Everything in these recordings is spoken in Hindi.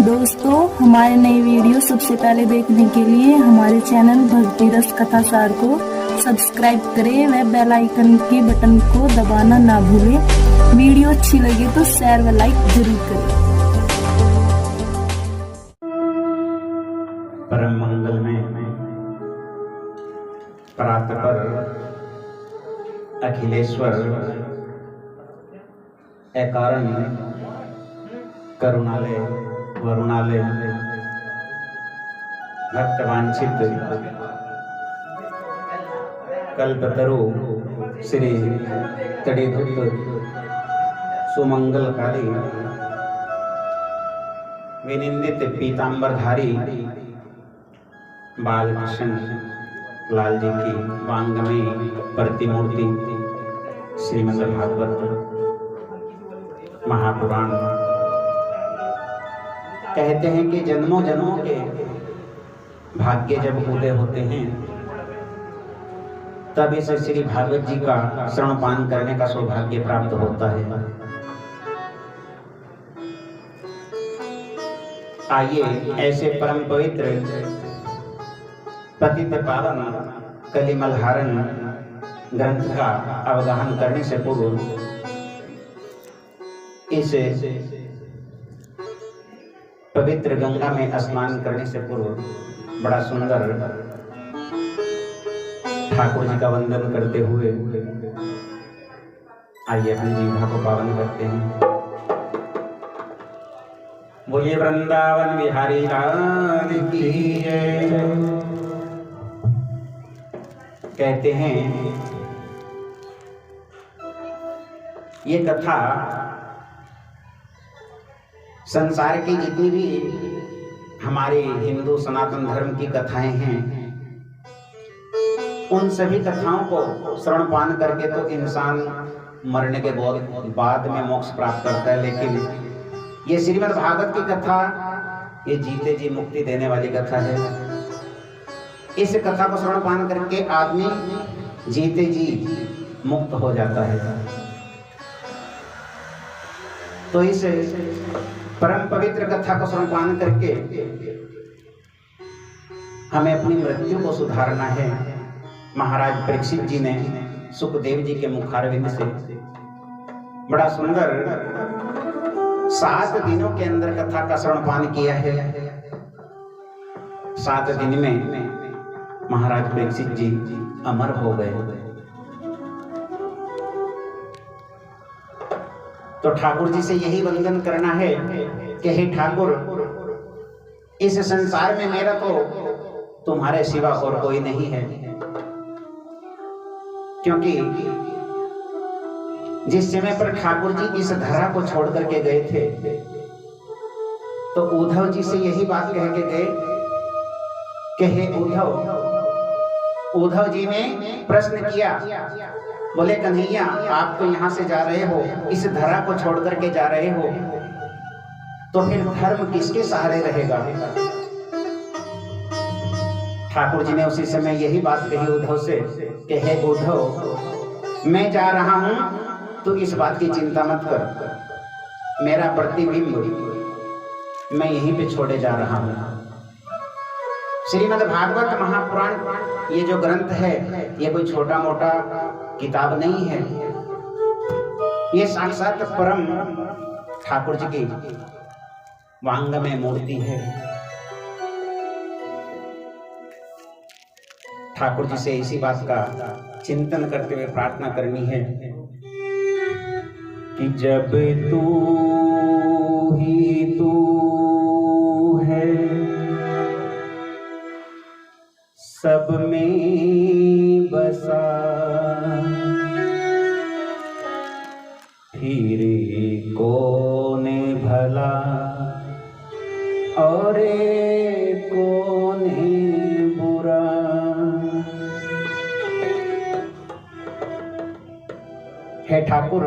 दोस्तों, हमारे नई वीडियो सबसे पहले देखने के लिए हमारे चैनल भक्ति रस कथा सार को सब्सक्राइब करें व बेल आइकन के बटन को दबाना ना भूलें। वीडियो अच्छी लगे तो शेयर व लाइक जरूर करें। परम मंगल में परात्पर अखिलेश्वर अकारण करुणालय वरुणालय भक्तवांछित कल्पतरु श्री तड़ीधुत सुमंगलकारी विनिंदित पीतांबरधारी बालकृष्ण लाल जी की वांगमयी प्रतिमूर्ति श्रीमद्भागवत महापुराण कहते हैं कि जन्मों जन्मों के भाग्य जब पूरे होते हैं तब इस श्री भागवत जी का श्रवणपान करने का सौभाग्य प्राप्त होता है। आइए ऐसे परम पवित्र पतित पावन कलिमलहारन ग्रंथ का अवगाहन करने से पूर्व इस पवित्र गंगा में स्नान करने से पूर्व बड़ा सुंदर ठाकुर जी का वंदन करते हुए आइए अपनी जीवा को पावन करते हैं। बोलिए वृंदावन बिहारी लाल की जय। कहते हैं ये कथा संसार की जितनी भी हमारे हिंदू सनातन धर्म की कथाएं हैं उन सभी कथाओं को श्रवणपान करके तो इंसान मरने के बाद में मोक्ष प्राप्त करता है, लेकिन ये श्रीमद् भागवत की कथा ये जीते जी मुक्ति देने वाली कथा है। इस कथा को श्रवणपान करके आदमी जीते जी मुक्त हो जाता है। तो इस परम पवित्र कथा को श्रवणपान करके हमें अपनी मृत्यु को सुधारना है। महाराज परीक्षित जी ने सुखदेव जी के मुखारविंद से बड़ा सुंदर 7 दिनों के अंदर कथा का श्रवणपान किया है। 7 दिन में महाराज परीक्षित जी अमर हो गए। तो ठाकुर जी से यही वंदन करना है कि हे ठाकुर, इस संसार में मेरा तो तुम्हारे सिवा और कोई नहीं है, क्योंकि जिस समय पर ठाकुर जी इस धरा को छोड़ करके गए थे तो उद्धव जी से यही बात कह के गए कि हे उद्धव जी ने प्रश्न किया, बोले कन्हैया आप तो यहाँ से जा रहे हो, इस धरा को छोड़ करके जा रहे हो, तो फिर धर्म किसके सहारे रहेगा। ठाकुर जी ने उसी समय यही बात कही उद्धव से कि हे उद्धव, मैं जा रहा हूं तो इस बात की चिंता मत कर, मेरा प्रतिबिंब मैं यहीं पे छोड़े जा रहा हूं। श्रीमद् भागवत महापुराण ये जो ग्रंथ है ये कोई छोटा मोटा किताब नहीं है, ये साक्षात परम ठाकुर जी की वांगमय मूर्ति है। ठाकुर जी से इसी बात का चिंतन करते हुए प्रार्थना करनी है कि जब तू ही तू है सब में बसा, फिर कौन भला और कौन बुरा। हे ठाकुर,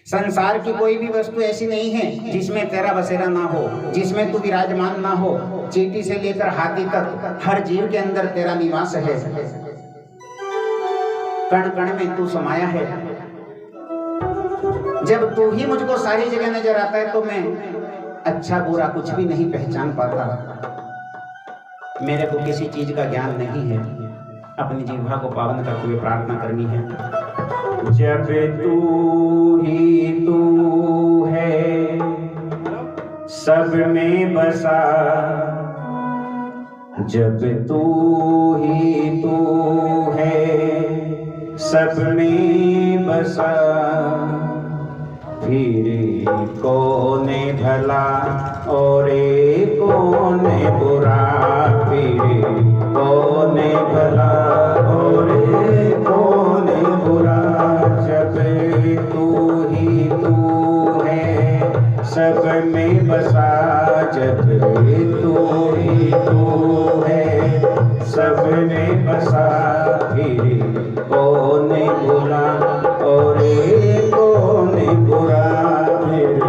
संसार की कोई भी वस्तु ऐसी नहीं है जिसमें तेरा बसेरा ना हो, जिसमें तू विराजमान ना हो। चींटी से लेकर हाथी तक हर जीव के अंदर तेरा निवास है। कण कण में तू समाया है। जब तू ही मुझको सारी जगह नजर आता है तो मैं अच्छा बुरा कुछ भी नहीं पहचान पाता। मेरे को किसी चीज का ज्ञान नहीं है, अपनी जिह्वा को पावन करते हुए प्रार्थना करनी है। जब तू ही तू है सब में बसा, जब तू ही तू है सब में बसा, फिर कौन भला और कौन बुरा, फिर कौन भला और कौन बुरा। जब तू ही तू है सब में बसा, जब तू ही तू है सब में बसा, फिर कौन बुरा और कौन बुरा, फिर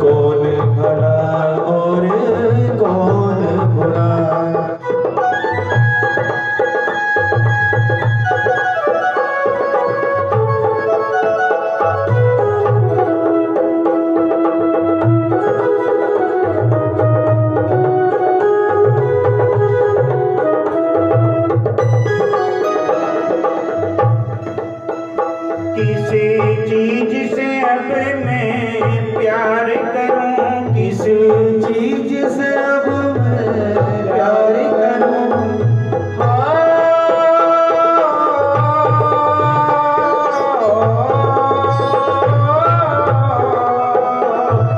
कौन भला और कौन बुरा। किसी चीज से अब मैं प्यार करूं, किस चीज से अब मैं प्यार करूं,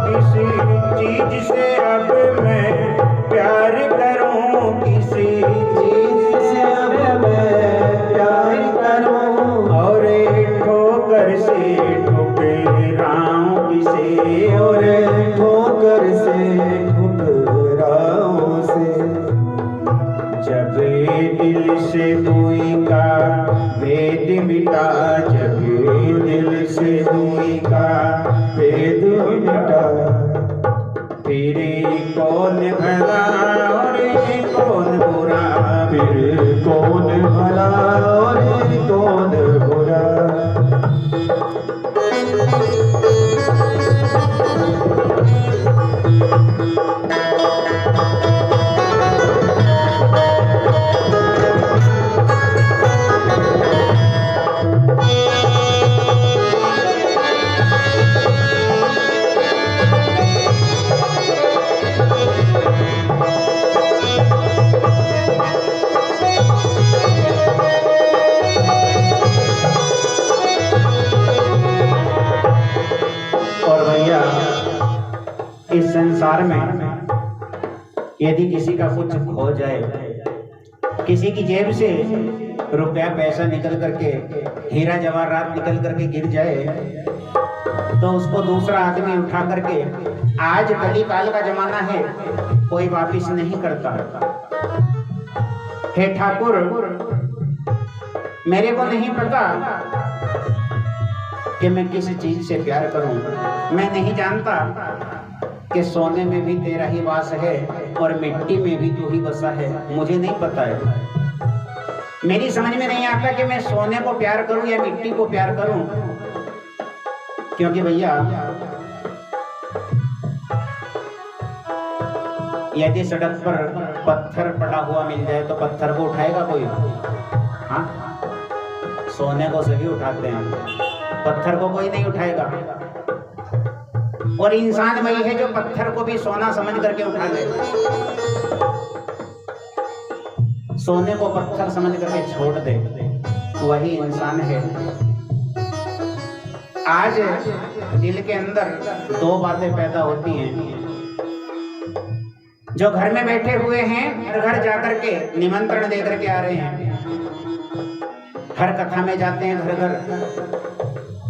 किसी चीज से अब मैं प्यार करूं, किसी चीज से अब मैं प्यार करूं, और ठोकर से ठुकराऊं किसे, और ठोकर से ठुकराऊं से। जब दिल से दुई का भेद मिटा, जब दिल से दुई का भेद मिटा, फिर कौन भला और कौन बुरा, फिर कौन भला और कौन बुरा। इस संसार में यदि किसी का कुछ खो जाए, किसी की जेब से रुपया पैसा निकल करके, हीरा जवाहरात निकल करके गिर जाए, तो उसको दूसरा आदमी उठा करके, आज कली काल का जमाना है, कोई वापिस नहीं करता। हे ठाकुर, मेरे को नहीं पता कि मैं किस चीज से प्यार करूं, मैं नहीं जानता कि सोने में भी तेरा ही वास है और मिट्टी में भी तू ही बसा है, मुझे नहीं पता है। मेरी समझ में नहीं आता कि मैं सोने को प्यार करूं या मिट्टी को प्यार करूं, क्योंकि भैया यदि सड़क पर पत्थर पड़ा हुआ मिल जाए तो पत्थर को उठाएगा कोई? हाँ, सोने को सभी उठाते हैं, पत्थर को कोई नहीं उठाएगा। और इंसान वही है जो पत्थर को भी सोना समझ करके उठा ले, सोने को पत्थर समझ करके छोड़ दे, वही इंसान है। आज दिल के अंदर दो बातें पैदा होती हैं। जो घर में बैठे हुए हैं, घर घर जाकर के निमंत्रण दे करके आ रहे हैं, हर कथा में जाते हैं घर घर,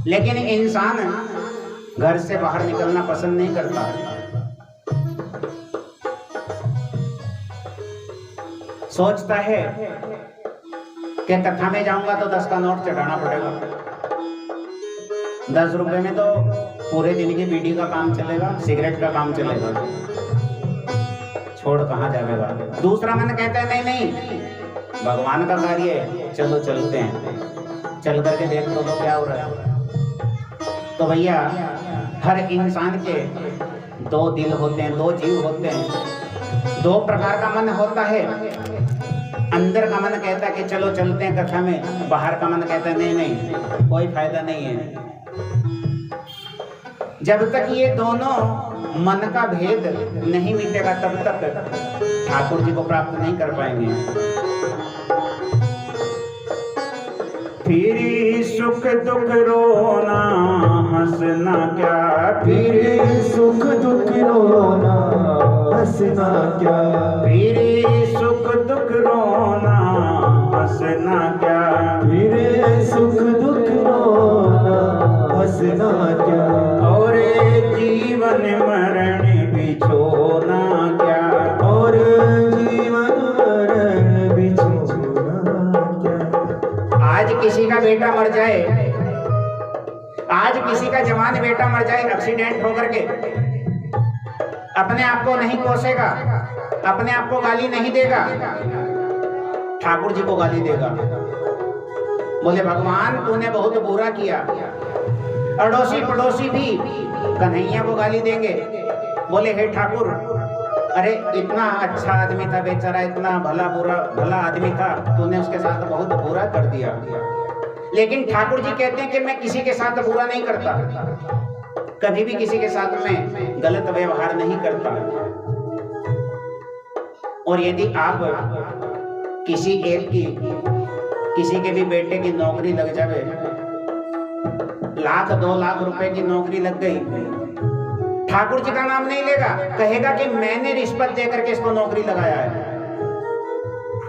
लेकिन इंसान घर से बाहर निकलना पसंद नहीं करता। सोचता है कि कथा में जाऊंगा तो 10 का नोट चढ़ाना पड़ेगा, 10 रुपए में तो पूरे दिन की बीड़ी का काम चलेगा, सिगरेट का काम चलेगा, छोड़ कहाँ जाएगा। दूसरा मन कहता है नहीं नहीं, भगवान का कार्य है, चलो चलते हैं, चल करके देख लो तो क्या हो रहा है। तो भैया हर इंसान के दो दिल होते हैं, दो जीव होते हैं, दो प्रकार का मन होता है। अंदर का मन कहता है कि चलो चलते हैं कथा में, बाहर का मन कहता है नहीं नहीं कोई फायदा नहीं है। जब तक ये दोनों मन का भेद नहीं मिटेगा तब तक ठाकुर जी को प्राप्त नहीं कर पाएंगे। फिर सुख दुख रोना हंसना क्या, फिर सुख दुख रोना हंसना क्या, फिर सुख दुख रोना हंसना क्या, फिर सुख दुख रोना हंसना क्या, और जीवन मरण बिछोना क्या, और जीवन मरण बिछोना क्या। आज किसी का बेटा मर जाए, आज किसी का जवान बेटा मर जाए एक्सीडेंट होकर के, अपने आप को नहीं कोसेगा, अपने आप को गाली नहीं देगा, ठाकुर जी को गाली देगा। बोले भगवान तूने बहुत बुरा किया। अड़ोसी पड़ोसी भी कन्हैया को गाली देंगे। बोले हे ठाकुर, अरे इतना अच्छा आदमी था बेचारा, इतना भला आदमी था, तूने उसके साथ बहुत बुरा कर दिया। लेकिन ठाकुर जी कहते हैं कि मैं किसी के साथ बुरा नहीं करता, कभी भी किसी के साथ में गलत व्यवहार नहीं करता। और यदि आप किसी एक की, किसी के भी बेटे की नौकरी लग जावे, 1-2 लाख रुपए की नौकरी लग गई, ठाकुर जी का नाम नहीं लेगा, कहेगा कि मैंने रिश्वत दे करके इसको नौकरी लगाया है।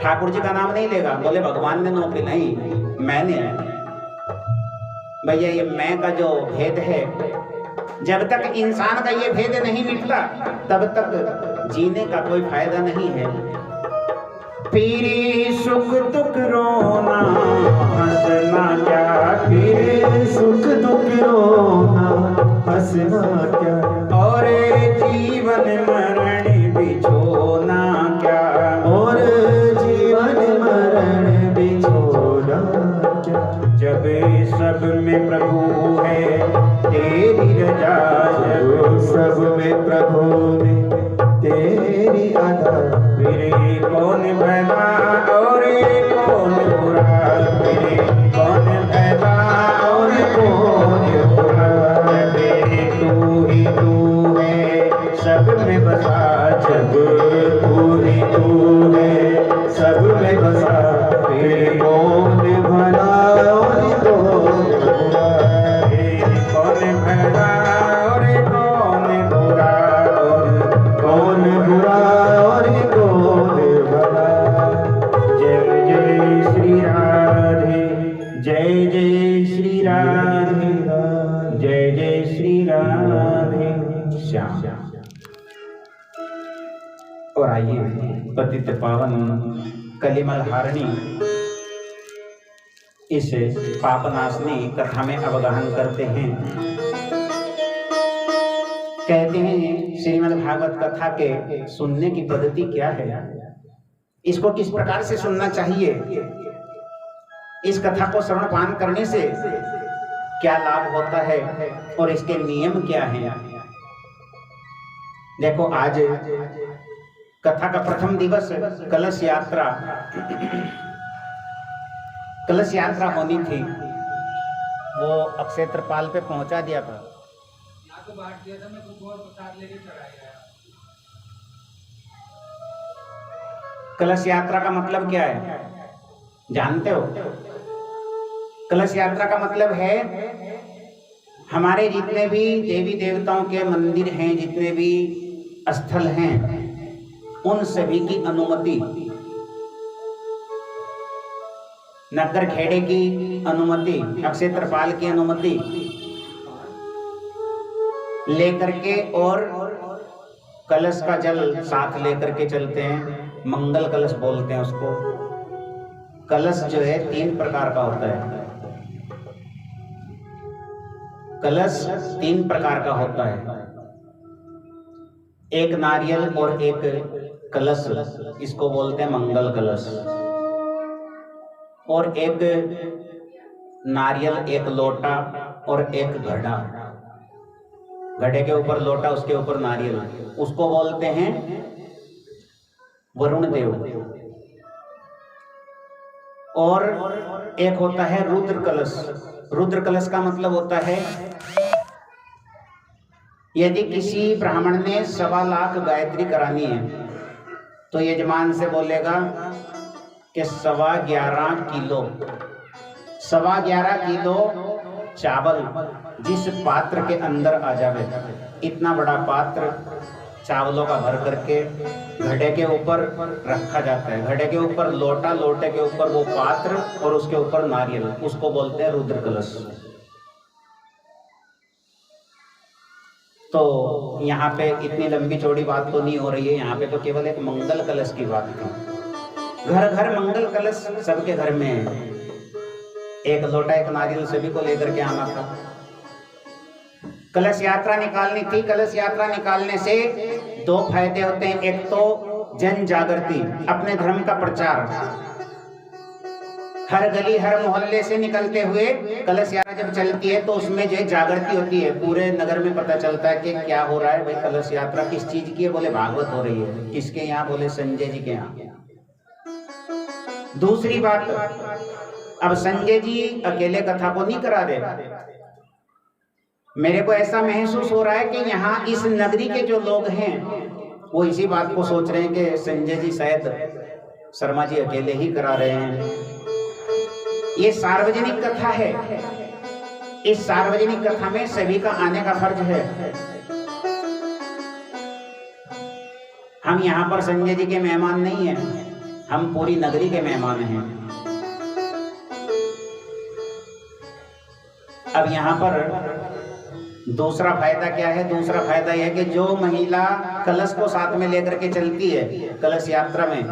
ठाकुर जी का नाम नहीं लेगा। बोले भगवान ने नौकरी नहीं, मैंने। भैया ये मैं का जो भेद है, जब तक इंसान का ये भेद नहीं मिटता तब तक जीने का कोई फायदा नहीं है। फिर सुख दुख रोना हंसना क्या, फिर सुख दुख रोना हंसना क्या, और जीवन मरण बिछोना क्या, और जीवन मरण बिछोना क्या। जब सब में प्रभु है तेरी रजा, जब सब में प्रभु ने तेरी अदा, फिर कौन भला और कौन बुरा, फिर कौन भला और कौन बुरा। जब तू ही तू है सब में बसा, जब तू ही तू है सब में बसा, फिर कौन भला और कौन बुरा, फिर कौन भला और कौन बुरा, और कौन बुरा और कौन भला। जय जय श्री राधे, जय जय श्री राधे, जय जय श्री राधे श्याम। और आइए पतित पावन कलिमल हारिणी इस पापनाशनी कथा में अवगाहन करते हैं। कहते हैं श्रीमद् भागवत कथा के सुनने की पद्धति क्या है, इसको किस प्रकार से सुनना चाहिए, इस कथा को श्रवण पान करने से क्या लाभ होता है और इसके नियम क्या हैं। देखो आज कथा का प्रथम दिवस कलश यात्रा, कलश यात्रा होनी थी, वो अक्षय त्रिपाल पे पहुंचा दिया था। कलश यात्रा का मतलब क्या है जानते हो? कलश यात्रा का मतलब है हमारे जितने भी देवी देवताओं के मंदिर हैं, जितने भी स्थल हैं, उन सभी की अनुमति, नगर खेड़े की अनुमति, अक्षय त्रिपाल की अनुमति लेकर के और कलश का जल साथ लेकर के चलते हैं। मंगल कलश बोलते हैं उसको। कलश जो है 3 प्रकार का होता है। कलश 3 प्रकार का होता है, एक नारियल और एक कलश, इसको बोलते हैं मंगल कलश। और एक नारियल, एक लोटा और एक घड़ा, घड़े के ऊपर लोटा, उसके ऊपर नारियल, उसको बोलते हैं वरुण देव। और एक होता है रुद्र कलश। रुद्र कलश का मतलब होता है यदि किसी ब्राह्मण ने 1.25 लाख गायत्री करानी है तो यजमान से बोलेगा कि 11.25 किलो 11.25 किलो चावल जिस पात्र के अंदर आ जावे, इतना बड़ा पात्र चावलों का भर करके घड़े के ऊपर रखा जाता है। घड़े के ऊपर लोटा, लोटे के ऊपर वो पात्र और उसके ऊपर नारियल, उसको बोलते हैं रुद्र कलश। तो यहाँ पे इतनी लंबी चौड़ी बात तो नहीं हो रही है, यहाँ पे तो केवल एक मंगल कलश की बात थी। घर घर मंगल कलश सबके घर में है। एक लोटा एक नारियल सभी को लेकर के आना था। कलश यात्रा निकालनी थी। कलश यात्रा निकालने से 2 फायदे होते हैं। एक तो जन जागृति, अपने धर्म का प्रचार। हर गली हर मोहल्ले से निकलते हुए कलश यात्रा जब चलती है तो उसमें जो है जागृति होती है, पूरे नगर में पता चलता है कि क्या हो रहा है। भाई कलश यात्रा किस चीज की है? बोले भागवत हो रही है। किसके यहाँ? बोले संजय जी के यहाँ। दूसरी बात, अब संजय जी अकेले कथा को नहीं करा रहे। मेरे को ऐसा महसूस हो रहा है कि यहाँ इस नगरी के जो लोग हैं वो इसी बात को सोच रहे हैं कि संजय जी शायद शर्मा जी अकेले ही करा रहे हैं। ये सार्वजनिक कथा है। इस सार्वजनिक कथा में सभी का आने का फर्ज है। हम यहाँ पर संजय जी के मेहमान नहीं हैं, हम पूरी नगरी के मेहमान हैं। अब यहाँ पर दूसरा फायदा क्या है? दूसरा फायदा यह है कि जो महिला कलश को साथ में लेकर के चलती है, कलश यात्रा में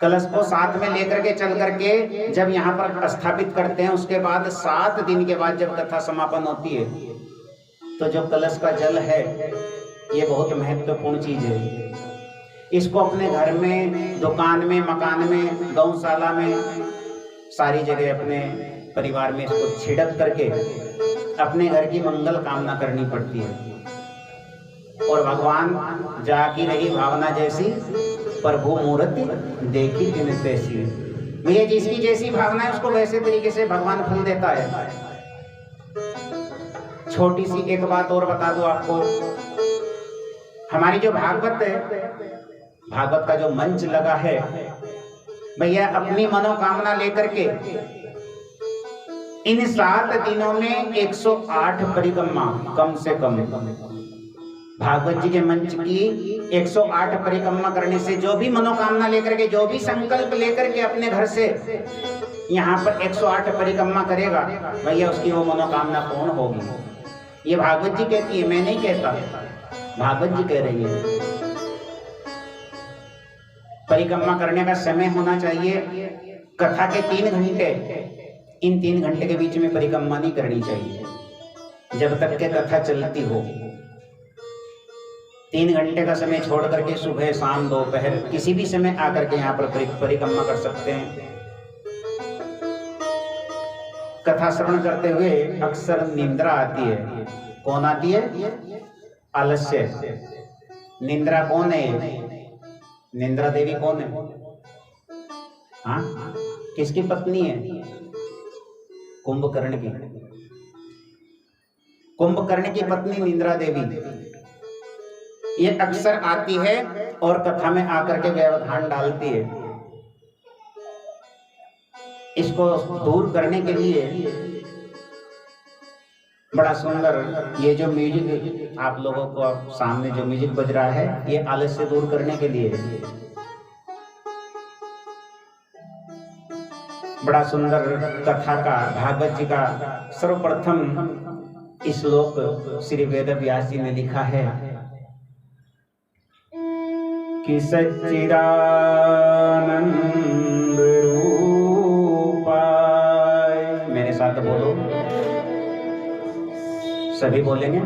कलश को साथ में लेकर के चल करके जब यहाँ पर स्थापित करते हैं, उसके बाद 7 दिन के बाद जब कथा समापन होती है तो जो कलश का जल है ये बहुत महत्वपूर्ण चीज है। इसको अपने घर में, दुकान में, मकान में, गौशाला में, सारी जगह अपने परिवार में इसको छिड़क करके अपने घर की मंगल कामना करनी पड़ती है। और भगवान जाकी रही भावना जैसी, प्रभु मूर्ति देखी तिन तैसी। भैया जिसकी जैसी भावना है उसको वैसे तरीके से भगवान फल देता है। छोटी सी एक बात और बता दूं आपको, हमारी जो भागवत है, भागवत का जो मंच लगा है, भैया अपनी मनोकामना लेकर के इन 7 दिनों में 108 परिक्रमा कम से कम भागवत जी के मंच की 108 परिक्रमा करने से जो भी मनोकामना लेकर के, जो भी संकल्प लेकर के अपने घर से यहाँ पर 108 परिक्रमा करेगा, भैया उसकी वो मनोकामना पूर्ण होगी। ये भागवत जी कहती है, मैं नहीं कहता, भागवत जी कह रही है। परिक्रमा करने का समय होना चाहिए कथा के 3 घंटे। इन 3 घंटे के बीच में परिक्रमा नहीं करनी चाहिए जब तक के कथा चलती हो। 3 घंटे का समय छोड़ करके सुबह, शाम, दोपहर किसी भी समय आकर के यहाँ पर परिक्रमा कर सकते हैं। कथा श्रवण करते हुए अक्सर निंद्रा आती है। कौन आती है? आलस्य। निंद्रा कौन है? निंद्रा देवी कौन है? हाँ, किसकी पत्नी है? कुंभकर्ण की। कुंभकर्ण की पत्नी निंद्रा देवी ये अक्सर आती है और कथा में आकर के व्यवधान डालती है। इसको दूर करने के लिए बड़ा सुंदर ये जो म्यूजिक आप लोगों को सामने जो म्यूजिक बज रहा है, ये आलस्य से दूर करने के लिए बड़ा सुंदर कथा का, भागवत जी का सर्वप्रथम श्लोक श्री वेद व्यास जी ने लिखा है कि सच्चिदानंद रूपाय। मेरे साथ बोलो, सभी बोलेंगे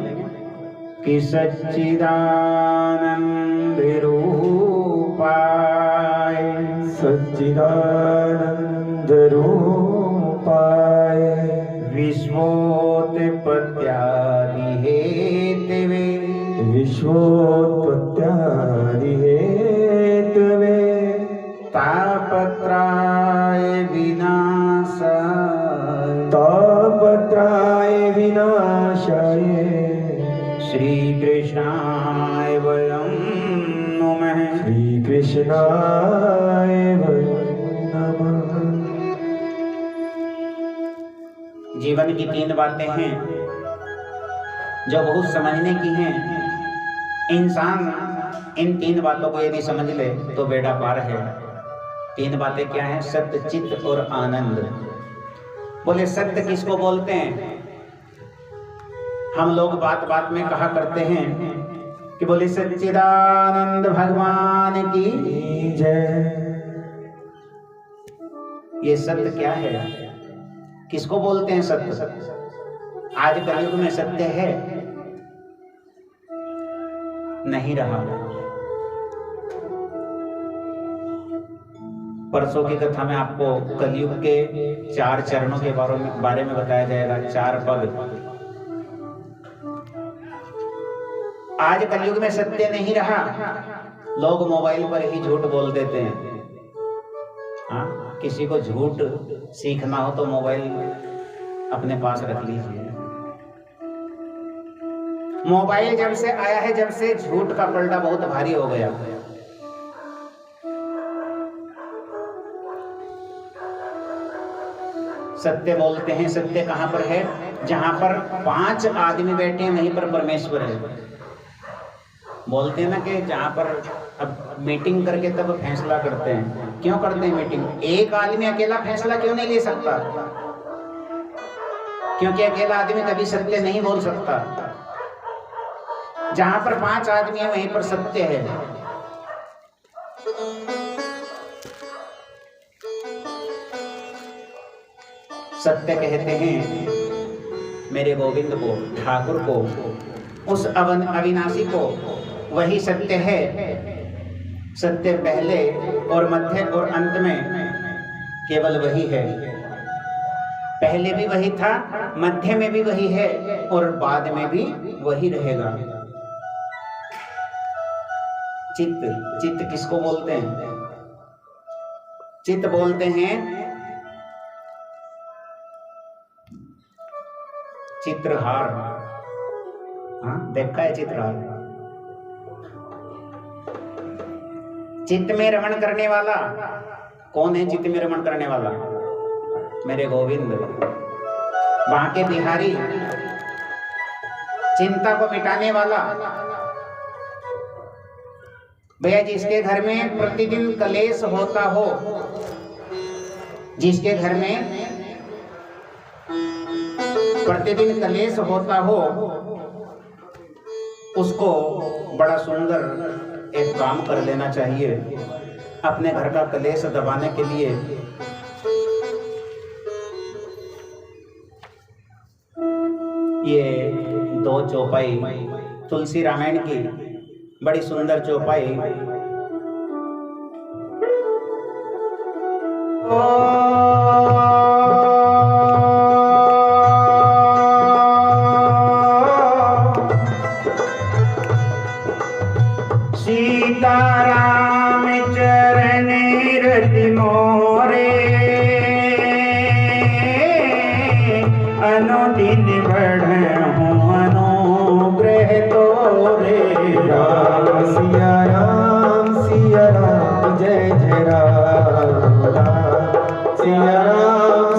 कि सच्चिदानंद रूपाय, सच्चिदानंद रूपाय, विश्वोत्पत्त्यादिहेतवे, विश्वोत्पत्त्यादि हेतवे तापत्राय विनाशाय श्री कृष्णाय वयं नमः। श्री कृष्णाय वयं नमः। जीवन की 3 बातें हैं जो बहुत समझने की हैं। इंसान इन 3 बातों को यदि समझ ले तो बेड़ा पार है। 3 बातें क्या हैं? सत्य, चित्त और आनंद। बोले सत्य किसको बोलते हैं? हम लोग बात बात में कहा करते हैं कि बोले सच्चिदानंद भगवान की जय। ये सत्य क्या है? किसको बोलते हैं सत्य? आज कलयुग में सत्य है नहीं रहा। परसों की कथा में आपको कलयुग के 4 चरणों के बारे में बताया जाएगा, 4 पग। आज कलयुग में सत्य नहीं रहा। लोग मोबाइल पर ही झूठ बोल देते हैं। हाँ, किसी को झूठ सीखना हो तो मोबाइल अपने पास रख लीजिए। मोबाइल जब से आया है, जब से झूठ का पलड़ा बहुत भारी हो गया। सत्य बोलते हैं। सत्य कहां पर है? जहां पर 5 आदमी बैठे हैं वहीं पर परमेश्वर है। बोलते हैं ना कि जहां पर अब मीटिंग करके तब फैसला करते हैं। क्यों करते हैं मीटिंग? एक आदमी अकेला फैसला क्यों नहीं ले सकता? क्योंकि अकेला आदमी कभी सत्य नहीं बोल सकता। जहां पर 5 आदमी है वहीं पर सत्य है। सत्य कहते हैं मेरे गोविंद को, ठाकुर को, उस अविनाशी को। वही सत्य है। सत्य पहले और मध्य और अंत में केवल वही है। पहले भी वही था, मध्य में भी वही है और बाद में भी वही रहेगा। चित्त, चित्त किसको बोलते हैं? चित्त बोलते हैं चित्रहार। हाँ, देखा है चित्रहार? चित्त में रमण करने वाला कौन है? चित्त में रमण करने वाला मेरे गोविंद, बांके बिहारी, चिंता को मिटाने वाला। भैया जिसके घर में प्रतिदिन कलेश होता हो, जिसके घर में प्रतिदिन कलेश होता हो, उसको बड़ा सुंदर एक काम कर लेना चाहिए अपने घर का कलेश दबाने के लिए। ये 2 चौपाई तुलसी रामायण की बड़ी सुंदर चौपाई। सीताराम चरण रति मोरे, अनुदिन बढ़हु अनुग्रह तोरे। राम सिया राम जय जय राम।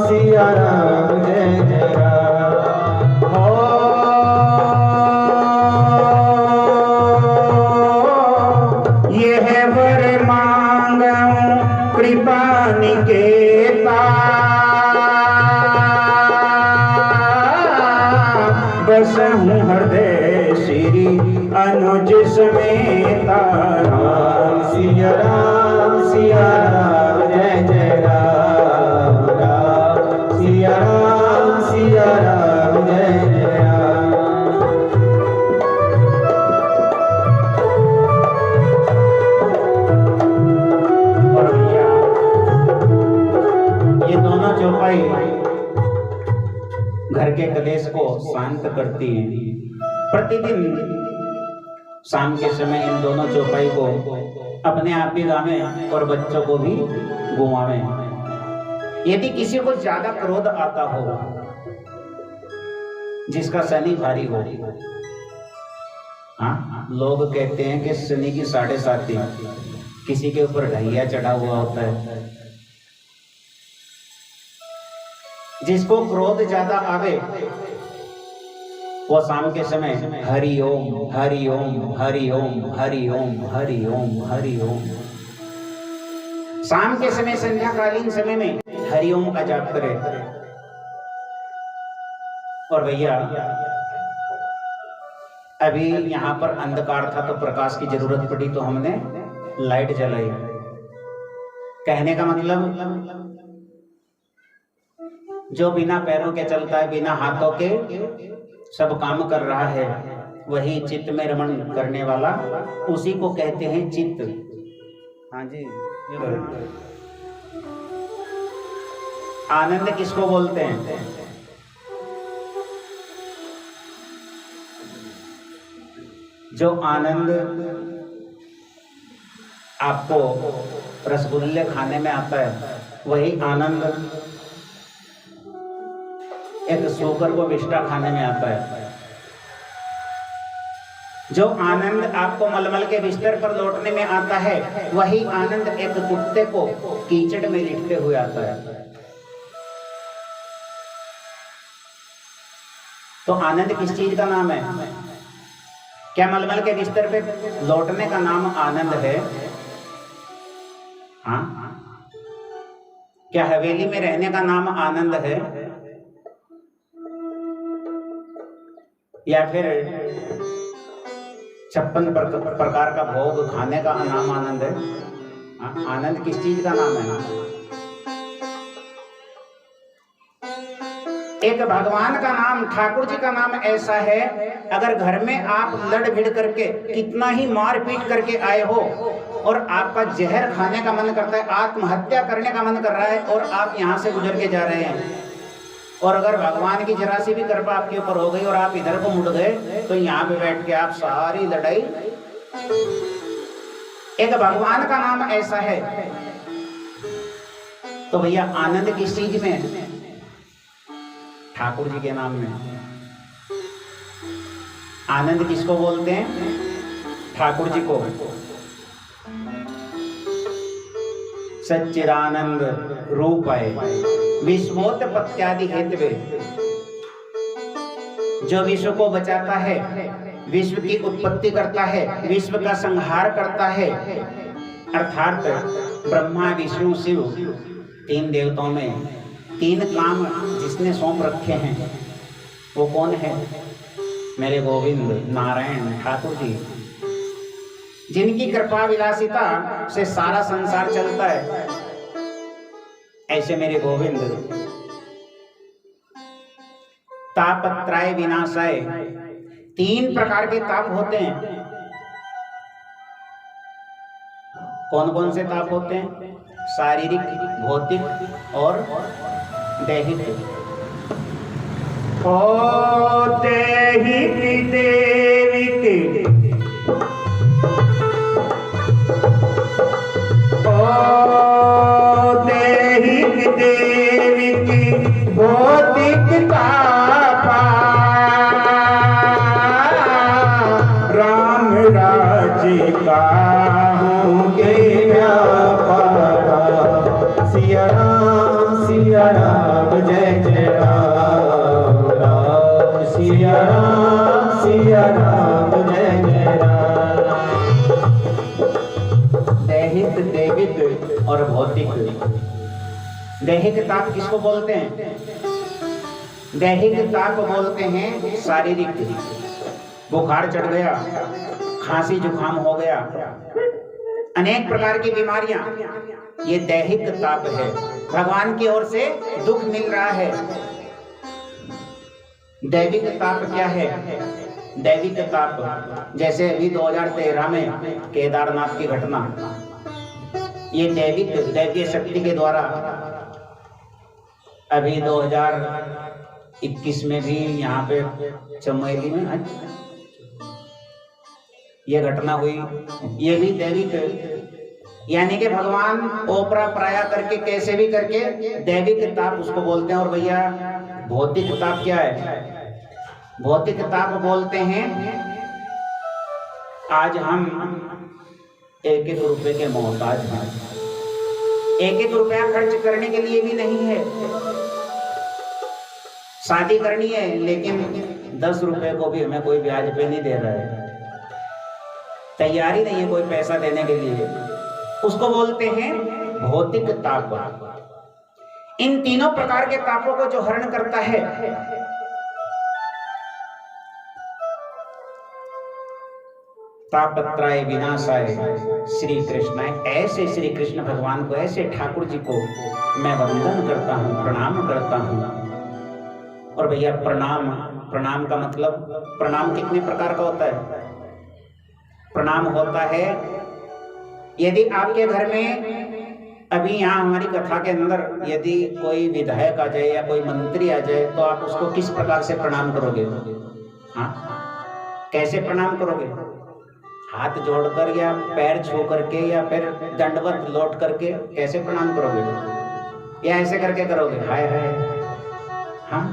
सिया राम जय जय राम। हो यह वर मांगऊं कृपा निकेता, बसहूं हृदय श्री अनुज समेता। राम सिया राम जय जय राम। सिया राम जय जय राम। और भैया ये दोनों चौपाई घर के कलेश को शांत करती है। प्रतिदिन शाम के समय इन दोनों चौपाई को अपने आप भी गावें और बच्चों को भी घुमावें। यदि किसी को ज्यादा क्रोध आता हो, जिसका शनि भारी हो, हाँ, लोग कहते हैं कि शनि की 7.5 किसी के ऊपर ढैया चढ़ा हुआ होता है। जिसको क्रोध ज्यादा आवे वो शाम के समय हरि ओम हरि ओम हरि ओम हरि ओम हरि ओम हरि ओम, शाम के समय संध्याकालीन समय में हरि ओम का जाप करे। और भैया अभी यहाँ पर अंधकार था तो प्रकाश की जरूरत पड़ी तो हमने लाइट जलाई। कहने का मतलब जो बिना पैरों के चलता है, बिना हाथों के सब काम कर रहा है, वही चित्त में रमण करने वाला, उसी को कहते हैं चित्त। हाँ जी, आनंद किसको बोलते हैं? जो आनंद आपको रसगुल्ले खाने में आता है, वही आनंद एक शुगर को विष्टा खाने में आता है। जो आनंद आपको मलमल के बिस्तर पर लौटने में आता है, वही आनंद एक कुत्ते को कीचड़ में लिटते हुए आता है। तो आनंद किस चीज का नाम है? क्या मलमल के बिस्तर पे लौटने का नाम आनंद है? हाँ? क्या हवेली में रहने का नाम आनंद है? या फिर 56 प्रकार का भोग खाने का नाम आनंद है? आनंद किस चीज का नाम है? एक भगवान का नाम, ठाकुर जी का नाम ऐसा है, अगर घर में आप लड़ भिड़ करके कितना ही मार पीट करके आए हो और आपका जहर खाने का मन करता है, आत्महत्या करने का मन कर रहा है और आप यहाँ से गुजर के जा रहे हैं, और अगर भगवान की जरा सी भी कृपा आपके ऊपर हो गई और आप इधर को मुड़ गए, तो यहाँ पे बैठ के आप सारी लड़ाई, एक भगवान का नाम ऐसा है। तो भैया आनंद किस चीज में है? ठाकुर जी के नाम में। आनंद किसको बोलते हैं? ठाकुर जी को। सच्चिदानंद रूप है विश्वोत्पत्त्यादि हेतवे, जो विश्व को बचाता है, विश्व की उत्पत्ति करता है, विश्व का संहार करता है, अर्थात ब्रह्मा विष्णु शिव 3 देवताओं में 3 काम जिसने सौंप रखे हैं, वो कौन है? मेरे गोविंद नारायण ठाकुर जी, जिनकी कृपा विलासिता से सारा संसार चलता है। ऐसे मेरे गोविंद तापत्रय विनाशाय, 3 प्रकार के ताप होते हैं। कौन कौन से ताप होते हैं? शारीरिक, भौतिक और दैहिक। ओ दैहिक देविक, दैहिक देविक भौतिक तापा, राम राज्य का होंगे व्यापारा। सिया राम जय जय राम, राम सिया राम जय जय राम। दैहिक, दैविक और भौतिक। दैहिक ताप किसको बोलते हैं? दैहिक ताप बोलते हैं शारीरिक, बुखार चढ़ गया, खांसी जुकाम हो गया, अनेक प्रकार की बीमारियां, ये दैहिक ताप है। भगवान की ओर से दुख मिल रहा है। दैविक ताप क्या है? दैविक ताप जैसे अभी 2013 में केदारनाथ की घटना, ये दैवीय शक्ति के द्वारा अभी 2021 में भी यहाँ पे चमोली में ये घटना हुई, ये भी दैविक, यानी कि भगवान ओपरा पराया करके कैसे भी करके दैविक ताप उसको बोलते हैं। और भैया भौतिक ताप क्या है? भौतिक ताप बोलते हैं आज हम 1-1 रुपए के मोहताज हैं। 1-1 रुपया खर्च करने के लिए भी नहीं है। शादी करनी है लेकिन 10 रुपए को भी हमें कोई ब्याज पे नहीं दे रहा है, तैयारी नहीं है कोई पैसा देने के लिए। उसको बोलते हैं भौतिक ताप। इन तीनों प्रकार के तापों को जो हरण करता है, तापत्राय विनाशाय श्री कृष्ण, ऐसे श्री कृष्ण भगवान को, ऐसे ठाकुर जी को मैं वंदन करता हूं, प्रणाम करता हूं। और भैया प्रणाम, प्रणाम का मतलब, प्रणाम कितने प्रकार का होता है? प्रणाम होता है, यदि आपके घर में अभी यहाँ हमारी कथा के अंदर यदि कोई विधायक आ जाए या कोई मंत्री आ जाए तो आप उसको किस प्रकार से प्रणाम करोगे? हाँ, कैसे प्रणाम करोगे? हाथ जोड़कर या पैर छू करके या फिर दंडवत लौट करके कैसे प्रणाम करोगे? या ऐसे करके करोगे हाय हाय? हाँ,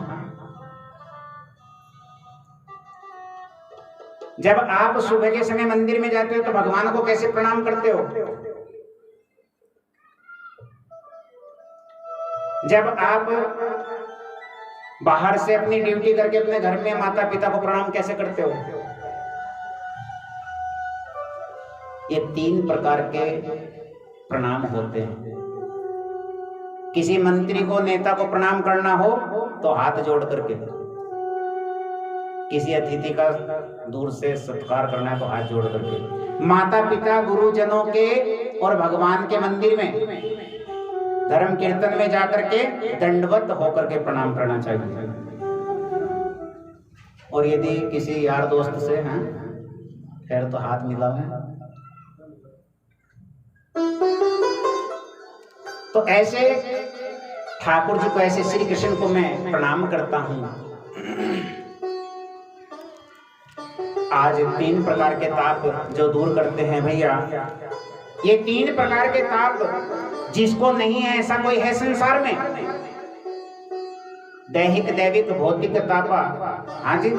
जब आप सुबह के समय मंदिर में जाते हो तो भगवान को कैसे प्रणाम करते हो? जब आप बाहर से अपनी ड्यूटी करके अपने घर में माता पिता को प्रणाम कैसे करते हो? ये 3 प्रकार के प्रणाम होते हैं। किसी मंत्री को, नेता को प्रणाम करना हो तो हाथ जोड़ करके, किसी अतिथि का दूर से सत्कार करना है तो हाथ जोड़ करके, माता पिता गुरुजनों के और भगवान के मंदिर में धर्म कीर्तन में जाकर के दंडवत होकर के प्रणाम करना चाहिए। और यदि किसी यार दोस्त से हैं फिर तो हाथ मिला है। तो ऐसे ठाकुर जी को, ऐसे श्री कृष्ण को मैं प्रणाम करता हूं। आज 3 प्रकार के ताप जो दूर करते हैं भैया, ये 3 प्रकार के ताप जिसको नहीं है ऐसा कोई है संसार में? दैहिक, दैविक, भौतिक तापा, हाँ जी,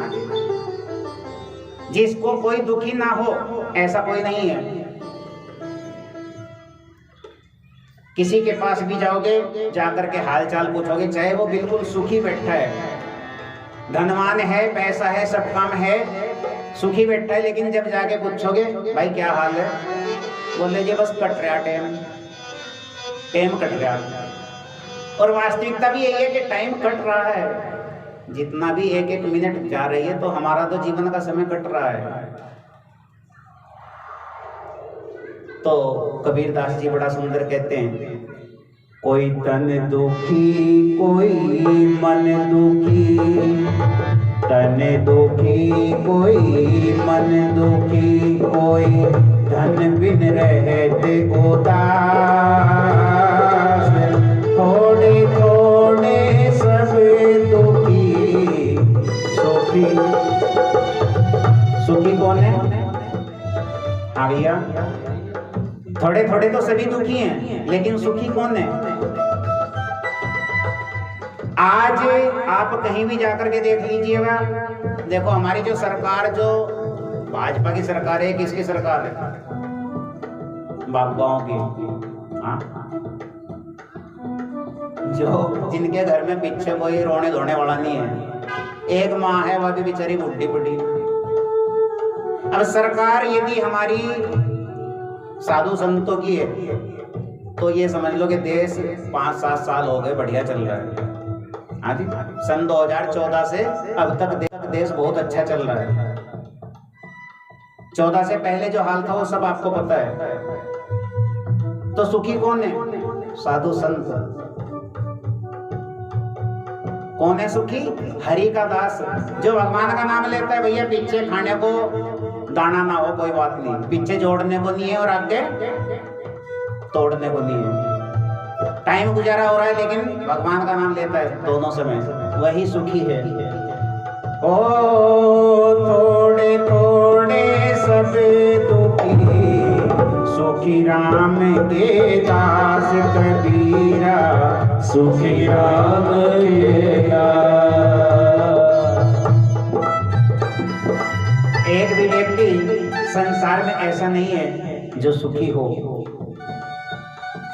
जिसको कोई दुखी ना हो ऐसा कोई नहीं है। किसी के पास भी जाओगे, जाकर के हाल चाल पूछोगे, चाहे वो बिल्कुल सुखी बैठा है, धनवान है, पैसा है, सब काम है, सुखी बैठा है, लेकिन जब जाके पूछोगे भाई क्या हाल है, बोले जी बस कट रहा टाइम कट रहा। और वास्तविकता भी यही है कि टाइम कट रहा है। जितना भी 1-1 मिनट जा रही है तो हमारा तो जीवन का समय कट रहा है। तो कबीरदास जी बड़ा सुंदर कहते हैं, कोई तन दुखी कोई मन दुखी, तन दुखी कोई मन दुखी, कोई धन बिन रहते उदास, थोड़े थोड़े सब दुखी, सुखी। सुखी कौन है? हाँ भैया, थोड़े थोड़े तो सभी दुखी हैं, लेकिन सुखी कौन है? आज आप कहीं भी जाकर के देख लीजिएगा, देखो हमारी जो सरकार, जो भाजपा की सरकार है, किसकी सरकार है? बाबुओं की। हाँ, जो जिनके घर में पीछे कोई रोने धोने वाला नहीं है, एक माँ है वह भी बेचारी बुढ़ी बुढ़ी। अब सरकार यदि हमारी साधु संतों की है तो ये समझ लो कि देश 5-7 साल हो गए बढ़िया चल रहा है। हाँ जी, सन 2014 से अब तक देश बहुत अच्छा चल रहा है। 14 से पहले जो हाल था वो सब आपको पता है। तो सुखी कौन है? साधु संत। कौन है सुखी? हरि का दास, जो भगवान का नाम लेता है। भैया पीछे खाने को दाना ना हो कोई बात नहीं, पीछे जोड़ने को नहीं है और आगे तोड़ने को नहीं है। टाइम गुजारा हो रहा है लेकिन भगवान का नाम लेता है दोनों समय, वही सुखी है। ओ थोड़े थोड़े सब सुखी राम के दास कबीरा, सुखी राम के दास। एक भी व्यक्ति संसार में ऐसा नहीं है जो सुखी हो।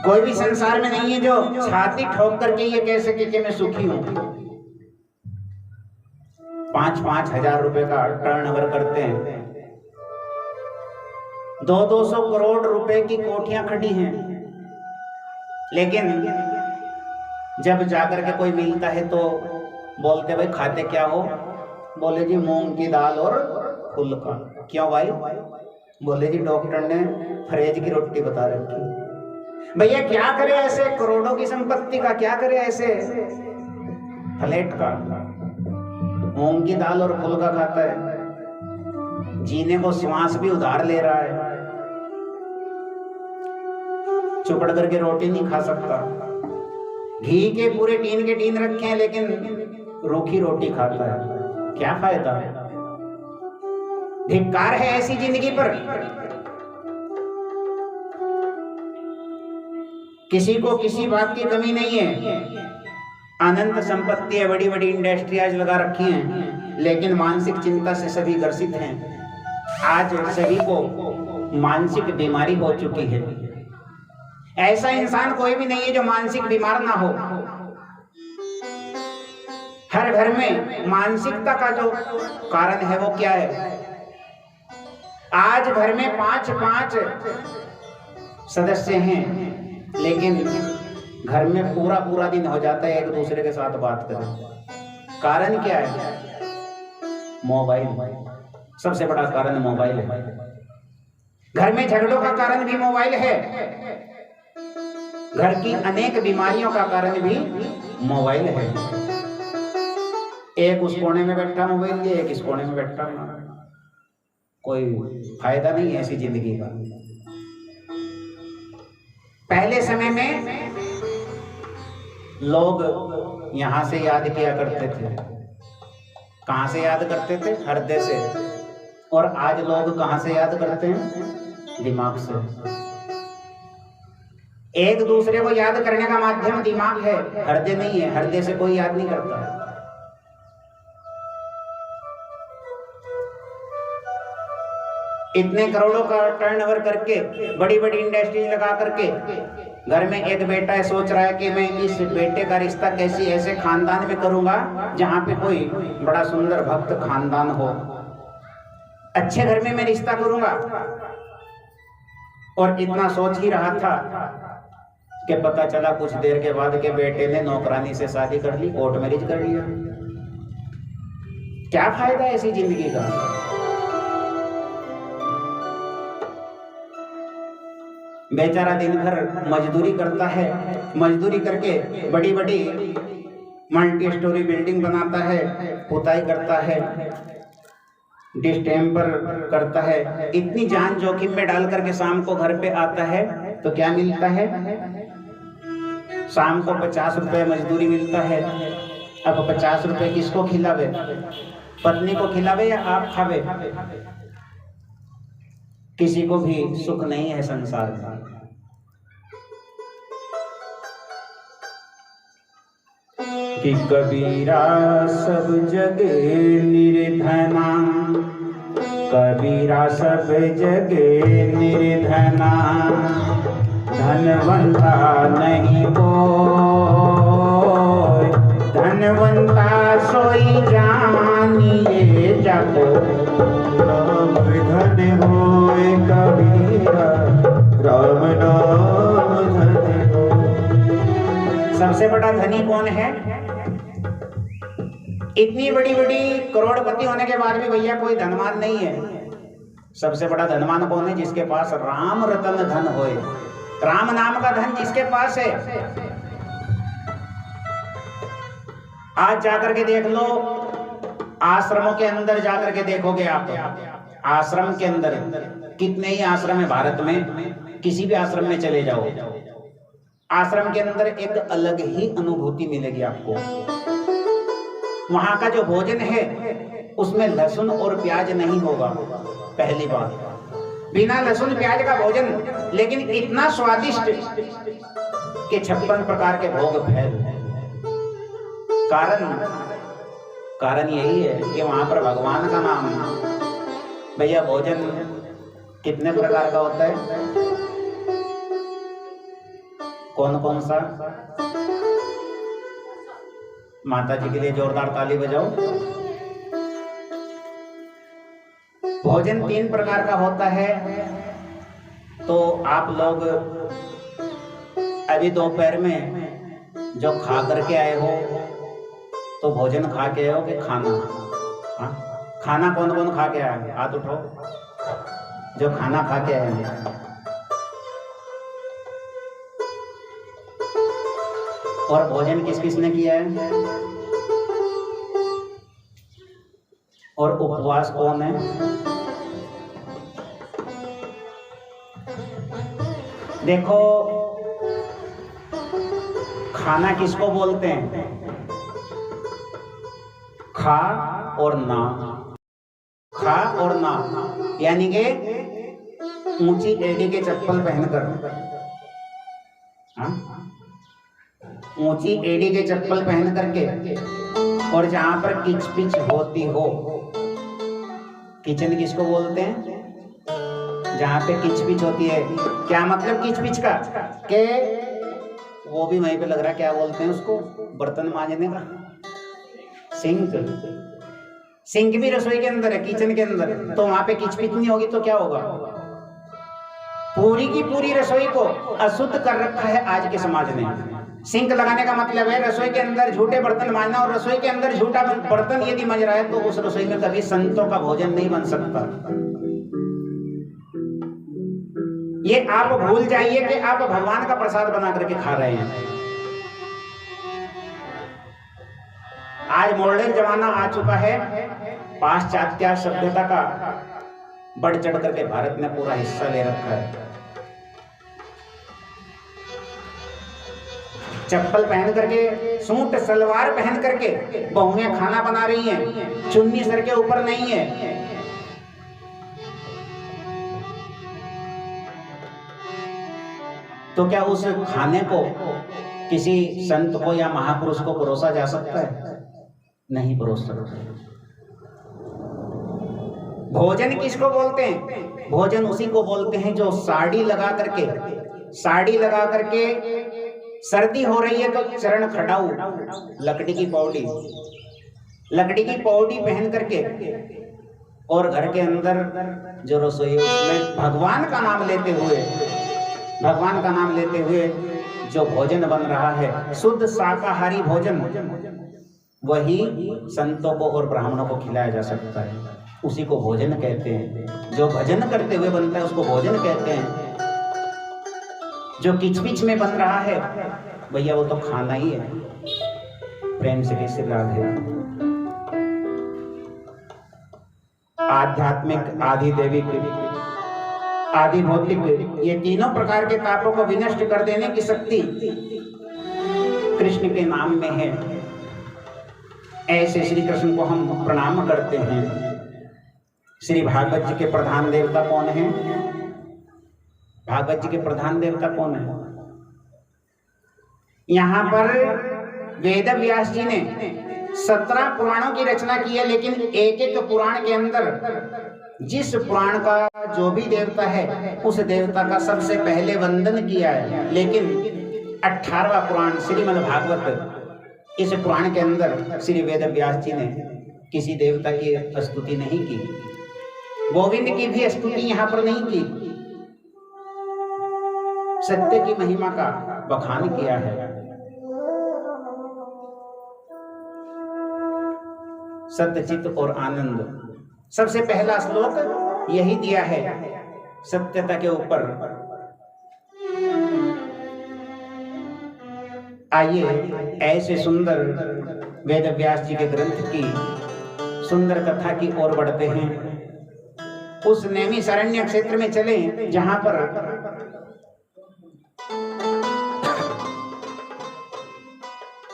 कोई भी संसार में नहीं है जो छाती ठोक करके ये कह सके कि मैं सुखी हूं। 5-5 हजार रुपए का टर्नओवर करते हैं, 200 करोड़ रुपए की कोठियां खड़ी हैं, लेकिन जब जाकर के कोई मिलता है तो बोलते भाई खाते क्या हो? बोले जी मूंग की दाल और फुल्का। क्यों भाई? बोले जी डॉक्टर ने फ्रेज की रोटी बता रखी। भैया क्या करे ऐसे करोड़ों की संपत्ति का, क्या करे ऐसे फ्लैट का? मूंग की दाल और फुल्का खाता है, जीने को श्वास भी उधार ले रहा है, चुपड़ करके रोटी नहीं खा सकता, घी के पूरे टीन के टीन रखे हैं लेकिन रूखी रोटी खाता है। क्या फायदा? धिक्कार है ऐसी जिंदगी पर। किसी को किसी बात की कमी नहीं है, अनंत संपत्ति है, बड़ी बड़ी इंडस्ट्री आज लगा रखी हैं, लेकिन मानसिक चिंता से सभी ग्रसित हैं। आज सभी को मानसिक बीमारी हो चुकी है। ऐसा इंसान कोई भी नहीं है जो मानसिक बीमार ना हो। हर घर में मानसिकता का जो कारण है वो क्या है? आज घर में 5-5 सदस्य हैं, लेकिन घर में पूरा दिन हो जाता है एक दूसरे के साथ बात करें। कारण क्या है? मोबाइल। सबसे बड़ा कारण मोबाइल है। घर में झगड़ों का कारण भी मोबाइल है। घर की अनेक बीमारियों का कारण भी मोबाइल है। एक उस कोने में बैठा मोबाइल लिए, एक इस कोने में बैठा। कोई फायदा नहीं है ऐसी जिंदगी का। पहले समय में लोग यहां से याद किया करते थे। कहां से याद करते थे? हृदय से। और आज लोग कहां से याद करते हैं? दिमाग से। एक दूसरे को याद करने का माध्यम दिमाग है, हृदय नहीं है। हृदय से कोई याद नहीं करता। इतने करोड़ों का टर्नओवर करके, बड़ी बड़ी इंडस्ट्री लगा करके, घर में एक बेटा है, सोच रहा है कि मैं इस बेटे का रिश्ता कैसी ऐसे खानदान में करूंगा जहां पे कोई बड़ा सुंदर भक्त खानदान हो, अच्छे घर में मैं रिश्ता करूंगा। और इतना सोच ही रहा था कि पता चला कुछ देर के बाद के बेटे ने नौकरानी से शादी कर ली, कोर्ट मैरिज कर लिया। क्या फायदा ऐसी जिंदगी का? बेचारा दिन भर मजदूरी करता है, मजदूरी करके बड़ी बड़ी मल्टी स्टोरी बिल्डिंग बनाता है, पुताई करता है, डिस्टेम्पर करता है, इतनी जान जोखिम में डाल करके शाम को घर पे आता है तो क्या मिलता है? शाम को 50 रुपए मजदूरी मिलता है। अब 50 रुपए किसको खिलावे? पत्नी को खिलावे या आप खावे? किसी को भी सुख नहीं है संसार में। कि कबीरा सब जगे निर्धना, कबीरा सब जगे निर्धना, धनवंता नहीं कोई, धनवंता सोई जानिए जाको। राम धन होए कबीरा, राम नाम धन हो। सबसे बड़ा धनी कौन है? इतनी बड़ी बड़ी करोड़पति होने के बाद भी भैया कोई धनवान नहीं है। सबसे बड़ा धनवान कौन है? जिसके पास राम रतन धन होए, राम नाम का धन जिसके पास है। आज जाकर के देख लो, आश्रमों के अंदर जाकर के देखोगे आप, आश्रम के अंदर कितने ही आश्रम है भारत में, किसी भी आश्रम में चले जाओ, आश्रम के अंदर एक अलग ही अनुभूति मिलेगी आपको। वहां का जो भोजन है उसमें लहसुन और प्याज नहीं होगा, पहली बात। बिना लहसुन प्याज का भोजन, लेकिन इतना स्वादिष्ट कि 56 प्रकार के भोग फैल। कारण यही है कि वहां पर भगवान का नाम। भैया भोजन कितने प्रकार का होता है? कौन कौन सा? माता जी के लिए जोरदार ताली बजाओ। भोजन 3 प्रकार का होता है। तो आप लोग अभी दोपहर में जो खा करके आए हो, तो भोजन खा के आए हो कि खाना? हाँ, खाना कौन कौन खा के आए? हाथ उठाओ जो खाना खा के आए हैं। और भोजन किस किस ने किया है? और उपवास कौन है? देखो, खाना किसको बोलते हैं? खा और ना। खा और ना यानी कि ऊंची एड़ी के चप्पल पहनकर, ऊंची एड़ी के चप्पल पहन करके, और जहां पर किच पिच होती हो। किचन किसको बोलते हैं? जहां पे किच पिच होती है। क्या मतलब किच पिच का? के वो भी वहीं पे लग रहा है, क्या बोलते हैं उसको? बर्तन मांजने का सिंक। सिंक भी रसोई के अंदर है, किचन के अंदर। तो वहां पे किच पिच नहीं होगी तो क्या होगा? पूरी की पूरी रसोई को अशुद्ध कर रखा है आज के समाज ने। सिंक लगाने का मतलब है रसोई के अंदर झूठे बर्तन मांजना, और रसोई के अंदर झूठा बर्तन यदि मज रहा है तो उस रसोई में कभी संतों का भोजन नहीं बन सकता। ये आप भूल जाइए कि आप भगवान का प्रसाद बना करके खा रहे हैं। आज मॉडर्न जमाना आ चुका है, पाश्चात्य सभ्यता का बढ़ चढ़ करके भारत ने पूरा हिस्सा ले रखा है। चप्पल पहन करके, सूट सलवार पहन करके बहुएं खाना बना रही हैं, चुन्नी सर के ऊपर नहीं है। तो क्या उस खाने को किसी संत को या महापुरुष को परोसा जा सकता है? नहीं परोस सकते। भोजन किसको बोलते हैं? भोजन उसी को बोलते हैं जो साड़ी लगा करके सर्दी हो रही है तो चरण खटाऊ, लकड़ी की पौड़ी पहन करके, और घर के अंदर जो रसोई है उसमें भगवान का नाम लेते हुए जो भोजन बन रहा है, शुद्ध शाकाहारी भोजन, वही संतों को और ब्राह्मणों को खिलाया जा सकता है। उसी को भोजन कहते हैं। जो भजन करते हुए बनता है उसको भोजन कहते हैं। जो किचपिच में बन रहा है भैया वो तो खाना ही है। प्रेम से कैसे राधे। आध्यात्मिक, आदि दैविक, आदि भौतिक, ये तीनों प्रकार के तापों को विनष्ट कर देने की शक्ति कृष्ण के नाम में है। ऐसे श्री कृष्ण को हम प्रणाम करते हैं। श्री भागवत जी के प्रधान देवता कौन है? भागवत जी के प्रधान देवता कौन है? यहाँ पर वेद व्यास जी ने 17 पुराणों की रचना की है, लेकिन एक एक पुराण के अंदर जिस पुराण का जो भी देवता है उस देवता का सबसे पहले वंदन किया है। लेकिन 18वां पुराण श्रीमद् भागवत, इस पुराण के अंदर श्री वेद व्यास जी ने किसी देवता की स्तुति नहीं की, गोविंद की भी स्तुति यहाँ पर नहीं की, सत्य की महिमा का बखान किया है। सत्यचित और आनंद, सबसे पहला श्लोक यही दिया है सत्यता के ऊपर। आइए ऐसे सुंदर वेद व्यास जी के ग्रंथ की सुंदर कथा की ओर बढ़ते हैं। उस नैमिषारण्य क्षेत्र में चले जहां पर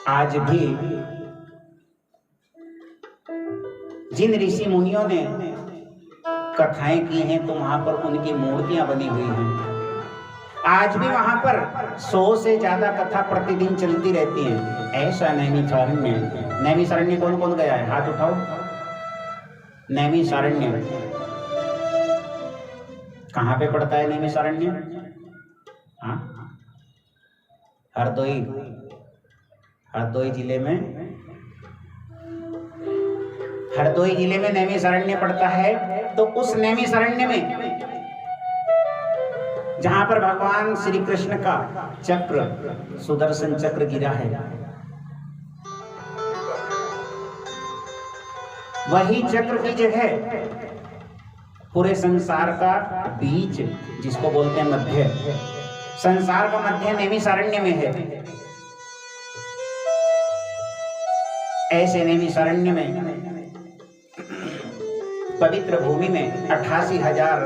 आज भी जिन ऋषि मुनियों ने कथाएं की हैं तो वहां पर उनकी मूर्तियां बनी हुई हैं। आज भी वहां पर 100 से ज्यादा कथा प्रतिदिन चलती रहती हैं। ऐसा नैमिषारण्य। नैमिषारण्य कौन कौन गया है? हाथ उठाओ। नैमिषारण्य कहाँ पे पड़ता है? नैमिषारण्य हाँ, हरदोई जिले में, हरदोई जिले में नैमिषारण्य पड़ता है। तो उस नैमिषारण्य में जहां पर भगवान श्री कृष्ण का चक्र, सुदर्शन चक्र गिरा है, वही चक्र की जगह पूरे संसार का बीज, जिसको बोलते हैं मध्य, संसार का मध्य नैमिषारण्य में है। ऐसे नैमिषारण्य में पवित्र भूमि में 88,000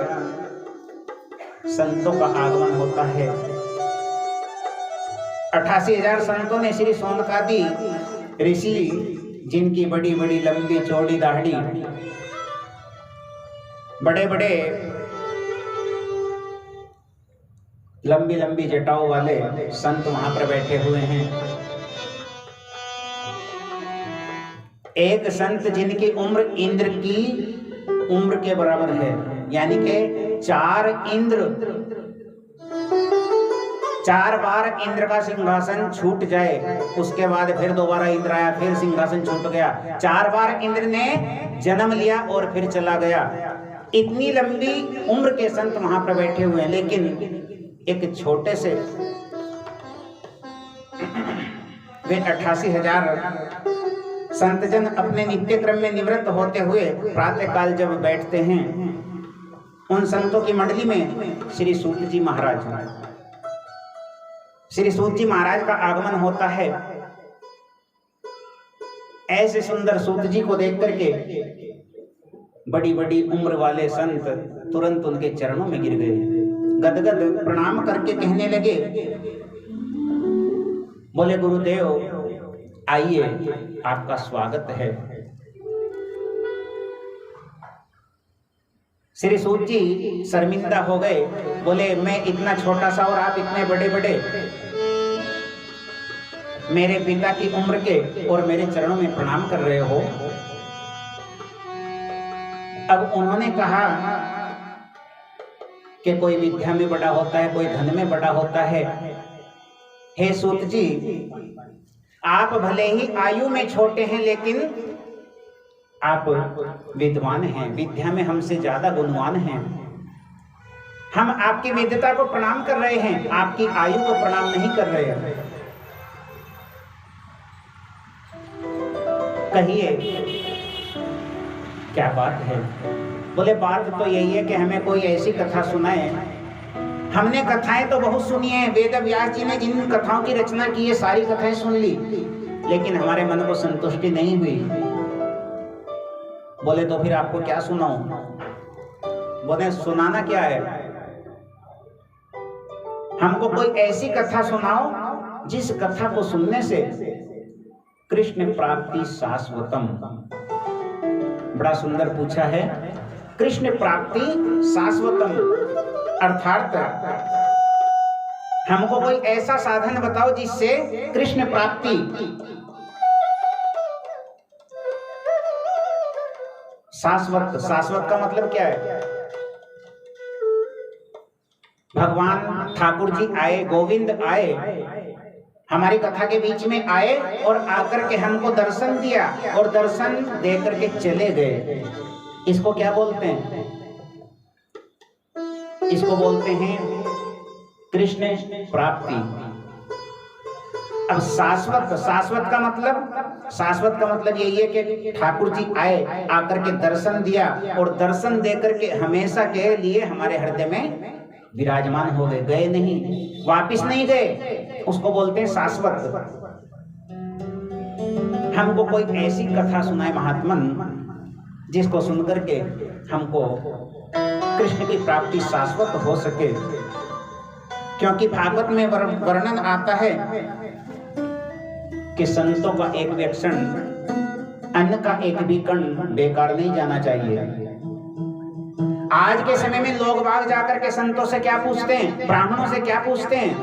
संतों का आगमन होता है। 88,000 संतों ने श्री सोनकादि ऋषि, जिनकी बड़ी बड़ी लंबी चौड़ी दाढ़ी, बड़े बड़े लंबी लंबी जटाओं वाले संत वहां पर बैठे हुए हैं। एक संत जिनकी उम्र इंद्र की उम्र के बराबर है, यानी कि 4 बार इंद्र का सिंहासन छूट जाए, उसके बाद फिर दोबारा इंद्र आया, फिर सिंहासन छूट गया। 4 बार इंद्र ने जन्म लिया और फिर चला गया। इतनी लंबी उम्र के संत वहां पर बैठे हुए हैं, लेकिन एक छोटे से वे 88,000 संतजन अपने नित्य क्रम में निवृत्त होते हुए प्रातः काल जब बैठते हैं, उन संतों की मंडली में श्री सूत जी महाराज, श्री सूत जी महाराज का आगमन होता है। ऐसे सुंदर सूत जी को देख करके बड़ी बड़ी उम्र वाले संत तुरंत उनके चरणों में गिर गए, गदगद प्रणाम करके कहने लगे, बोले गुरुदेव आइए, आपका स्वागत है। श्री सूत जी शर्मिंदा हो गए, बोले मैं इतना छोटा सा और आप इतने बड़े बड़े, मेरे पिता की उम्र के, और मेरे चरणों में प्रणाम कर रहे हो। अब उन्होंने कहा कि कोई विद्या में बड़ा होता है, कोई धन में बड़ा होता है। हे सूत जी, आप भले ही आयु में छोटे हैं, लेकिन आप विद्वान हैं, विद्या में हमसे ज्यादा गुणवान हैं। हम आपकी विद्वता को प्रणाम कर रहे हैं, आपकी आयु को प्रणाम नहीं कर रहे हैं। कहिए क्या बात है? बोले बात तो यही है कि हमें कोई ऐसी कथा सुनाए। हमने कथाएं तो बहुत सुनी है, वेद व्यास जी ने जिन कथाओं की रचना की है सारी कथाएं सुन ली, लेकिन हमारे मन को संतुष्टि नहीं हुई। बोले तो फिर आपको क्या सुनाऊं? बोले सुनाना क्या है, हमको कोई ऐसी कथा सुनाओ जिस कथा को सुनने से कृष्ण प्राप्ति शाश्वतम। बड़ा सुंदर पूछा है, कृष्ण प्राप्ति शाश्वतम अर्थात हमको कोई ऐसा साधन बताओ जिससे कृष्ण प्राप्ति शाश्वत। शाश्वत का मतलब क्या है? भगवान ठाकुर जी आए, गोविंद आए, हमारी कथा के बीच में आए और आकर के हमको दर्शन दिया और दर्शन दे करके चले गए। इसको क्या बोलते हैं? इसको बोलते हैं कृष्ण प्राप्ति। अब शाश्वत, शाश्वत का मतलब यही है कि ठाकुर जी आए, आकर के दर्शन दिया और दर्शन दे करके हमेशा के लिए हमारे हृदय में विराजमान हो गए, गए नहीं, वापिस नहीं गए, उसको बोलते हैं शाश्वत। हमको कोई ऐसी कथा सुनाए महात्मन जिसको सुनकर के हमको कृष्ण की प्राप्ति शाश्वत हो सके। क्योंकि भागवत में वर्णन आता है कि संतों का एक भी क्षण, अन्न का एक भी कण बेकार नहीं जाना चाहिए। आज के समय में लोग बाग जाकर के संतों से क्या पूछते हैं, ब्राह्मणों से क्या पूछते हैं?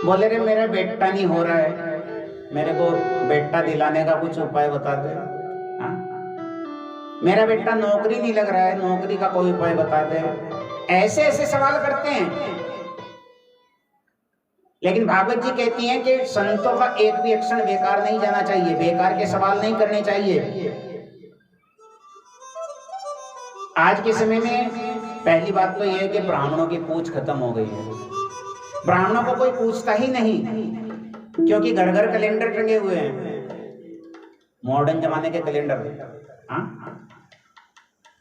बोले रे मेरा बेटा नहीं हो रहा है, मेरे को बेटा दिलाने का कुछ उपाय बता दे। हाँ? मेरा बेटा नौकरी नहीं लग रहा है, नौकरी का कोई उपाय बता दे। ऐसे ऐसे सवाल करते हैं। लेकिन भागवत जी कहती हैं कि संतों का एक भी क्षण बेकार नहीं जाना चाहिए, बेकार के सवाल नहीं करने चाहिए। आज के समय में पहली बात तो यह है कि ब्राह्मणों की पूछ खत्म हो गई है। ब्राह्मणों को कोई पूछता ही नहीं, क्योंकि घर घर कैलेंडर टंगे हुए हैं, मॉडर्न जमाने के कैलेंडर। हाँ,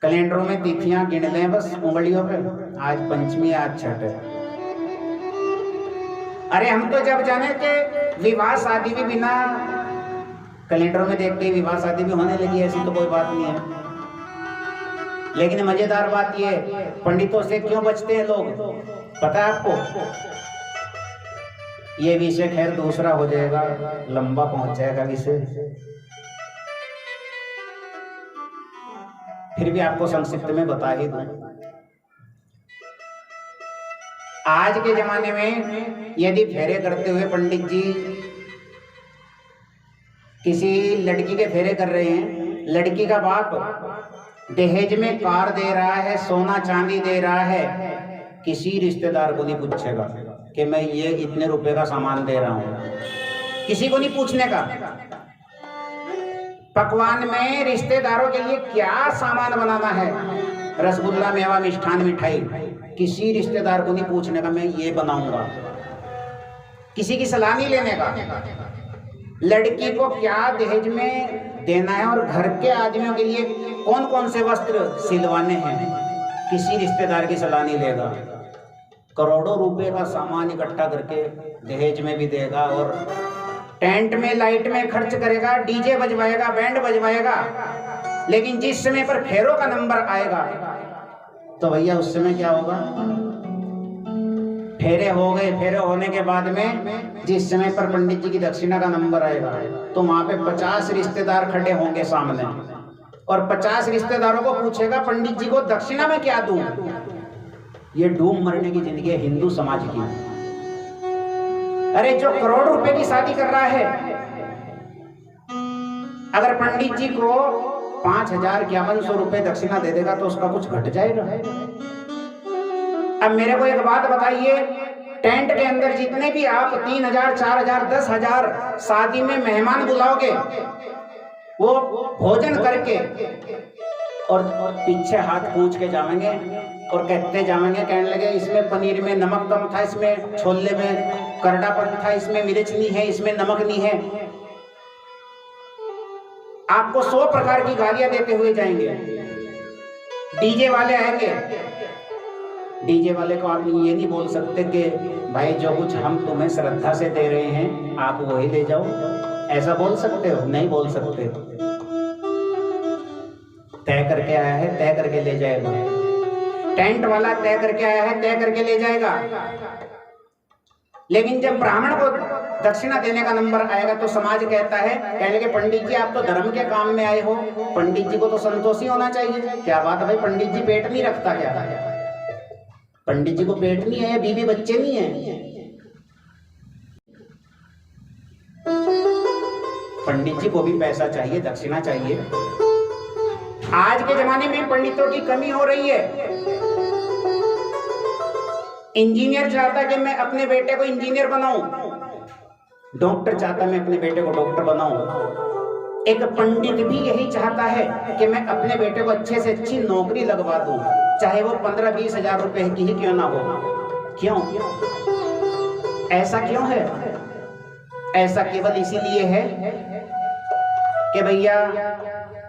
कैलेंडरों में तिथियां गिन लें बस उंगलियों पे, आज पंचमी आज छठ है। अरे हम तो जब जाने के विवाह शादी भी बिना कैलेंडरों में देख के विवाह शादी भी होने लगी, ऐसी तो कोई बात नहीं है। लेकिन मजेदार बात ये, पंडितों से क्यों बचते हैं लोग, पता है आपको? ये विषय खैर दूसरा हो जाएगा, लंबा पहुंच जाएगा विषय, फिर भी आपको संक्षिप्त में बता ही दूं। आज के जमाने में यदि फेरे करते हुए पंडित जी किसी लड़की के फेरे कर रहे हैं, लड़की का बाप दहेज में कार दे रहा है, सोना चांदी दे रहा है, किसी रिश्तेदार को नहीं पूछेगा कि मैं ये इतने रुपए का सामान दे रहा हूं, किसी को नहीं पूछने का। पकवान में रिश्तेदारों के लिए क्या सामान बनाना है, रसगुल्ला मेवा मिष्ठान मिठाई, किसी रिश्तेदार को नहीं पूछने का मैं ये बनाऊंगा, किसी की सलाह नहीं लेने का। लड़की को क्या दहेज में देना है और घर के आदमियों के लिए कौन कौन से वस्त्र सिलवाने हैं, किसी रिश्तेदार की सलाह नहीं लेगा। करोड़ों रुपए का सामान इकट्ठा करके दहेज में भी देगा और टेंट में लाइट में खर्च करेगा, डीजे बजवाएगा, बैंड बजवाएगा। लेकिन जिस समय पर फेरों का नंबर आएगा तो भैया उस समय क्या होगा? फेरे हो गए, फेरे होने के बाद में जिस समय पर पंडित जी की दक्षिणा का नंबर आएगा तो वहां पे 50 रिश्तेदार खड़े होंगे सामने और 50 रिश्तेदारों को पूछेगा पंडित जी को दक्षिणा में क्या दूं। ये डूब मरने की जिंदगी है हिंदू समाज की। अरे जो करोड़ रुपए की शादी कर रहा है, अगर पंडित जी को 5,000-5100 रुपए दक्षिणा दे देगा तो उसका कुछ घट जाएगा। अब मेरे को एक बात बताइए, टेंट के अंदर जितने भी आप 3,000, 4,000, 10,000 शादी में मेहमान बुलाओगे, वो भोजन करके और पीछे हाथ पूछ के जाएंगे और कहते जाएंगे, कहने लगे इसमें पनीर में नमक कम था, इसमें छोले में करड़ापन था, इसमें मिर्च नहीं है, इसमें नमक नहीं है। आपको 100 प्रकार की गालियां देते हुए जाएंगे। डीजे वाले आएंगे, डीजे वाले को आप ये नहीं बोल सकते कि भाई जो कुछ हम तुम्हें श्रद्धा से दे रहे हैं आप वही ले जाओ, ऐसा बोल सकते हो? नहीं बोल सकते। तय करके आया है, तय करके ले जाएगा। टेंट वाला तय करके आया है, तय करके ले जाएगा। लेकिन जब ब्राह्मण को दक्षिणा देने का नंबर आएगा तो समाज कहता है, कहने के पंडित जी आप तो धर्म के काम में आए हो, पंडित जी को तो संतोषी होना चाहिए। क्या बात है भाई, पंडित जी पेट नहीं रखता क्या? पंडित जी को पेट नहीं है, बीवी बच्चे नहीं है। पंडित जी को भी पैसा चाहिए, दक्षिणा चाहिए। आज के जमाने में पंडितों की कमी हो रही है। इंजीनियर चाहता है कि मैं अपने बेटे को इंजीनियर बनाऊं, डॉक्टर चाहता है मैं अपने बेटे को डॉक्टर बनाऊं। एक पंडित भी यही चाहता है कि मैं अपने बेटे को अच्छे से अच्छी नौकरी लगवा दूं, चाहे वो 15-20 हजार रुपए की ही क्यों ना हो। क्यों? ऐसा क्यों है? ऐसा केवल इसीलिए है कि भैया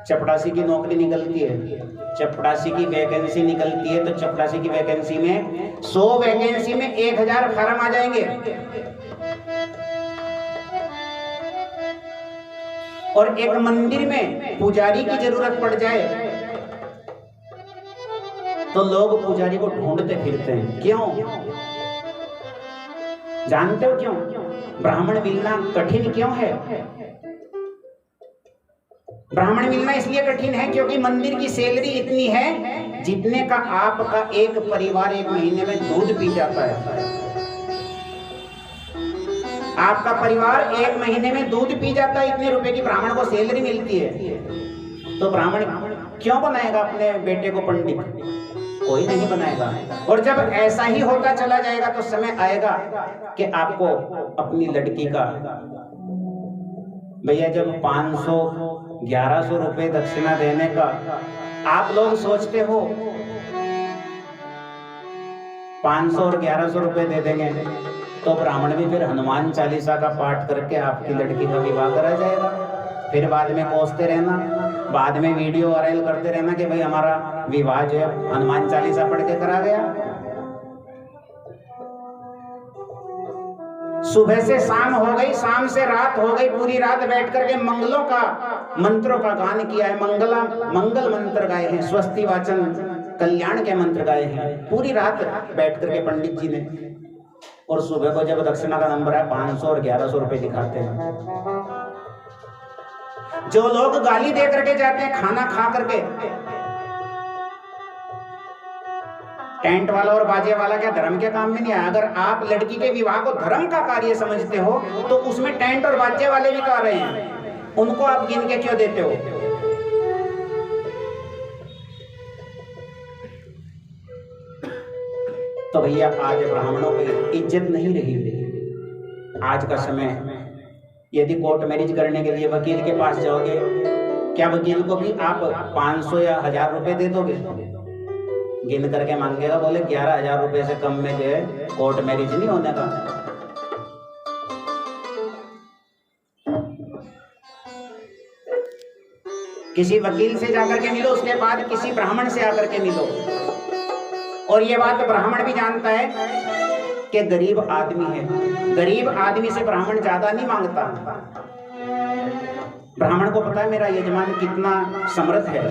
चपरासी की नौकरी निकलती है, चपरासी की वैकेंसी निकलती है, तो चपरासी की वैकेंसी में 100 वैकेंसी में 1000 फार्म आ जाएंगे और एक मंदिर में पुजारी की जरूरत पड़ जाए तो लोग पुजारी को ढूंढते फिरते हैं। क्यों? जानते हो क्यों? ब्राह्मण मिलना कठिन क्यों है? ब्राह्मण मिलना इसलिए कठिन है क्योंकि मंदिर की सैलरी इतनी है जितने का आपका एक परिवार एक महीने में दूध पी जाता है। आपका परिवार एक महीने में दूध पी जाता है, इतने रुपए की ब्राह्मण को सैलरी मिलती है। तो ब्राह्मण क्यों बनाएगा अपने बेटे को पंडित? कोई नहीं बनाएगा। और जब ऐसा ही होता चला जाएगा तो समय आएगा कि आपको अपनी लड़की का, भैया जब 500-1100 रुपए दक्षिणा देने का आप लोग सोचते हो 500 और 1100 रुपए दे देंगे तो ब्राह्मण भी फिर हनुमान चालीसा का पाठ करके आपकी लड़की का विवाह करा जाएगा। फिर बाद में कोसते रहना, बाद में वीडियो वायरल करते रहना कि भाई हमारा विवाह जो है हनुमान चालीसा पढ़ के करा गया। सुबह से शाम हो गई, शाम से रात हो गई, पूरी रात बैठ करके मंगलों का मंत्रों का गान किया है, मंगल मंत्र गाए हैं, स्वस्ति वाचन कल्याण के मंत्र गाए हैं पूरी रात बैठ करके पंडित जी ने। और सुबह को जब दक्षिणा का नंबर है 500 और 1100 रुपए दिखाते हैं। जो लोग गाली दे करके जाते हैं खाना खा करके, टेंट वाला और बाजे वाला क्या धर्म के काम में नहीं आया? अगर आप लड़की के विवाह को धर्म का कार्य समझते हो तो उसमें टेंट और बाजे वाले भी कर रहे हैं, उनको आप गिन के क्यों देते हो? तो भैया आज ब्राह्मणों की इज्जत नहीं रही। आज का समय यदि कोर्ट मैरिज करने के लिए वकील के पास जाओगे, क्या वकील को भी आप 500 या 1000 रुपए दे दोगे? गिन करके मांगेगा, बोले 11,000 रुपए से कम में जो है कोर्ट मैरिज नहीं होने का। किसी वकील से जाकर के मिलो, उसके बाद किसी ब्राह्मण से आकर के मिलो। और ये बात ब्राह्मण भी जानता है कि गरीब आदमी है, गरीब आदमी से ब्राह्मण ज्यादा नहीं मांगता। ब्राह्मण को पता है मेरा यजमान कितना समर्थ है।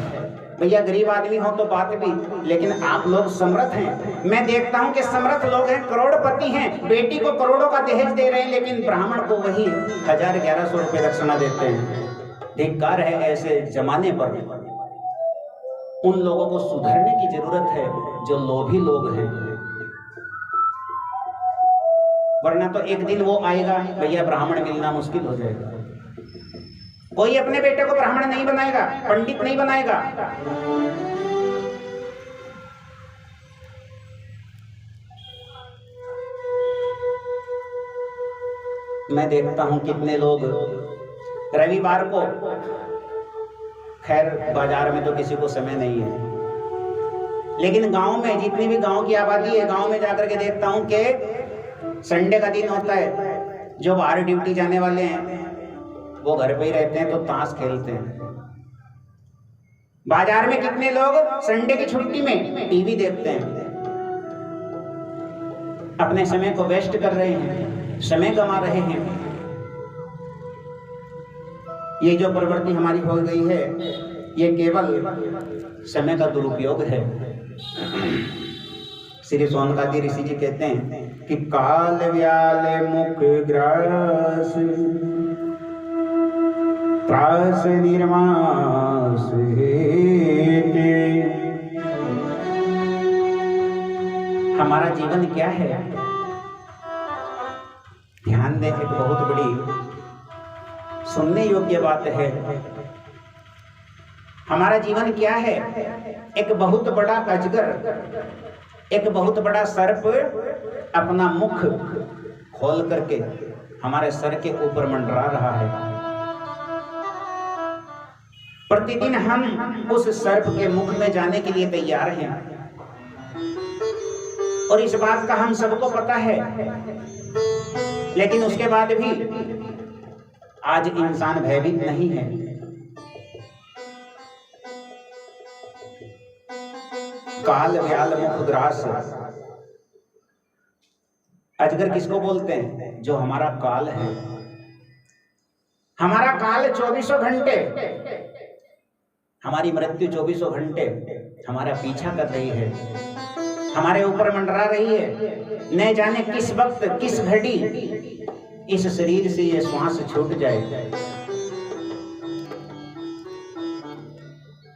भैया गरीब आदमी हो तो बात भी, लेकिन आप लोग समर्थ हैं। मैं देखता हूं कि समर्थ लोग हैं, करोड़पति हैं, बेटी को करोड़ों का दहेज दे रहे हैं, लेकिन ब्राह्मण को वही 1000-1100 रुपए दक्षिणा देते हैं। धिक्कार है ऐसे जमाने पर। उन लोगों को सुधरने की जरूरत है जो लोभी लोग हैं, वरना तो एक दिन वो आएगा भैया ब्राह्मण मिलना मुश्किल हो जाएगा। कोई अपने बेटे को ब्राह्मण नहीं बनाएगा, पंडित नहीं बनाएगा। मैं देखता हूं कितने लोग रविवार को, खैर बाजार में तो किसी को समय नहीं है, लेकिन गांव में जितनी भी गांव की आबादी है, गांव में जाकर के देखता हूं कि संडे का दिन होता है, जो बाहर ड्यूटी जाने वाले हैं वो घर पे ही रहते हैं तो ताश खेलते हैं। बाजार में कितने लोग संडे की छुट्टी में टीवी देखते हैं, अपने समय को वेस्ट कर रहे हैं, समय गंवा रहे हैं। ये जो प्रवृत्ति हमारी हो गई है ये केवल समय का दुरुपयोग है। श्री सोनकादी ऋषि जी कहते हैं कि काल व्याल मुख ग्रास त्रास निर्मास हेते। हमारा जीवन क्या है? ध्यान दें, एक बहुत बड़ी सुनने योग्य बात है। हमारा जीवन क्या है? एक बहुत बड़ा अजगर, एक बहुत बड़ा सर्प अपना मुख खोल करके हमारे सर के ऊपर मंडरा रहा है। प्रतिदिन हम उस सर्प के मुख में जाने के लिए तैयार हैं, और इस बात का हम सबको पता है, लेकिन उसके बाद भी आज इंसान भयभीत नहीं है। काल व्याल मुख ग्रास, अजगर किसको बोलते हैं? जो हमारा काल है। हमारा काल 24 घंटे, हमारी मृत्यु 24 घंटे हमारा पीछा कर रही है, हमारे ऊपर मंडरा रही है। न जाने किस वक्त किस घड़ी इस शरीर से ये श्वास छूट जाए।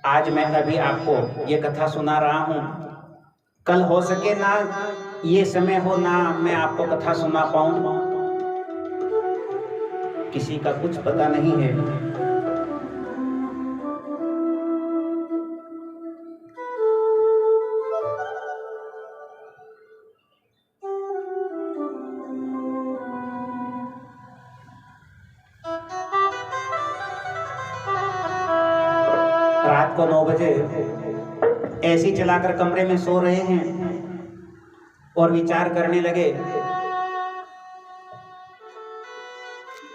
आज मैं अभी आपको ये कथा सुना रहा हूँ। कल हो सके ना ये समय हो ना मैं आपको कथा सुना पाऊँ, किसी का कुछ पता नहीं है। रात को 9 बजे एसी चलाकर कमरे में सो रहे हैं और विचार करने लगे।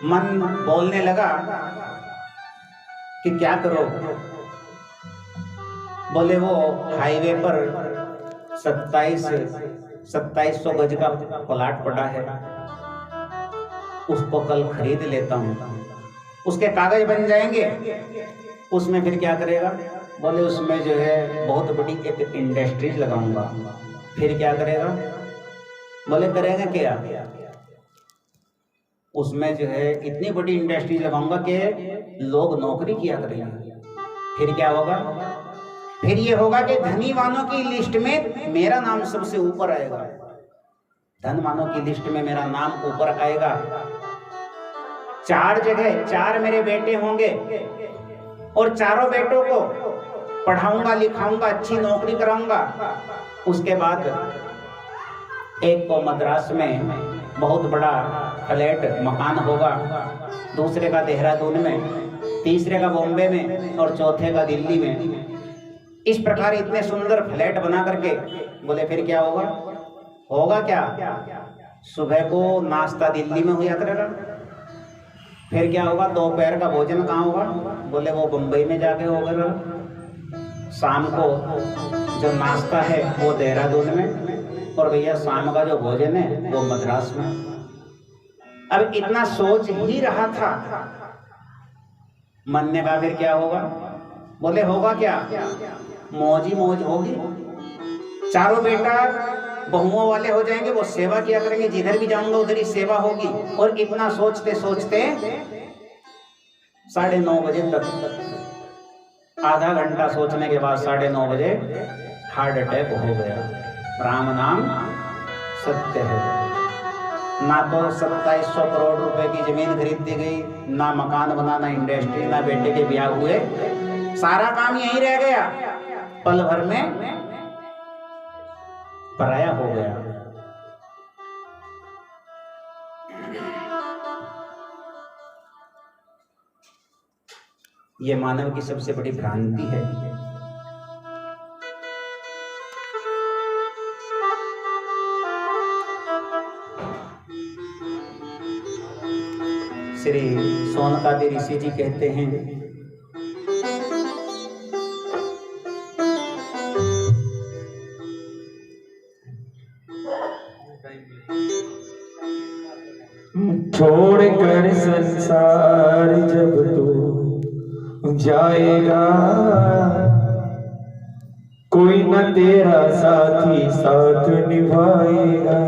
मन बोलने लगा कि क्या करो। बोले वो हाईवे पर 2700 गज का प्लाट पड़ा है, उसको कल खरीद लेता हूँ, उसके कागज बन जाएंगे, उसमें फिर क्या करेगा। बोले उसमें जो है बहुत बड़ी एक इंडस्ट्रीज लगाऊंगा। फिर क्या करेगा। बोले करेगा क्या। उसमें जो है इतनी बड़ी इंडस्ट्री लगाऊंगा कि लोग नौकरी किया करेंगे। फिर क्या होगा। फिर ये होगा कि धनीवानों की लिस्ट में मेरा नाम सबसे ऊपर आएगा। धनवानों की लिस्ट में मेरा नाम ऊपर आएगा। 4 जगह 4 मेरे बेटे होंगे और चारों बेटों को पढ़ाऊंगा लिखाऊंगा, अच्छी नौकरी कराऊंगा। उसके बाद एक को मद्रास में बहुत बड़ा फ्लैट मकान होगा, दूसरे का देहरादून में, तीसरे का बॉम्बे में और चौथे का दिल्ली में। इस प्रकार इतने सुंदर फ्लैट बना करके बोले फिर क्या होगा। होगा क्या। सुबह को नाश्ता दिल्ली में हुआ करेगा। फिर क्या होगा। दोपहर का भोजन कहाँ होगा। बोले वो बम्बई में जाके होगा। शाम को जो नाश्ता है वो देहरादून में और भैया शाम का जो भोजन है वो मद्रास में। अब इतना सोच ही रहा था। मन ने कहा फिर क्या होगा। बोले होगा क्या। मौज ही मौज होगी। चारों बेटा बहुओं वाले हो जाएंगे, वो सेवा किया करेंगे, जिधर भी जाऊंगा उधर ही सेवा होगी। और इतना सोचते सोचते 9:30 बजे तक, आधा घंटा सोचने के बाद 9:30 बजे हार्ट अटैक हो गया। राम नाम सत्य है। ना तो 2700 करोड़ रुपए की जमीन खरीद दी गई, ना मकान बना, ना इंडस्ट्री, ना बेटे के ब्याह हुए, सारा काम यहीं रह गया। पल भर में पराया हो गया। ये मानव की सबसे बड़ी भ्रांति है। श्री सोनकादि ऋषि जी कहते हैं, छोड़कर संसार जब तू जाएगा, कोई न तेरा साथी साथ निभाएगा।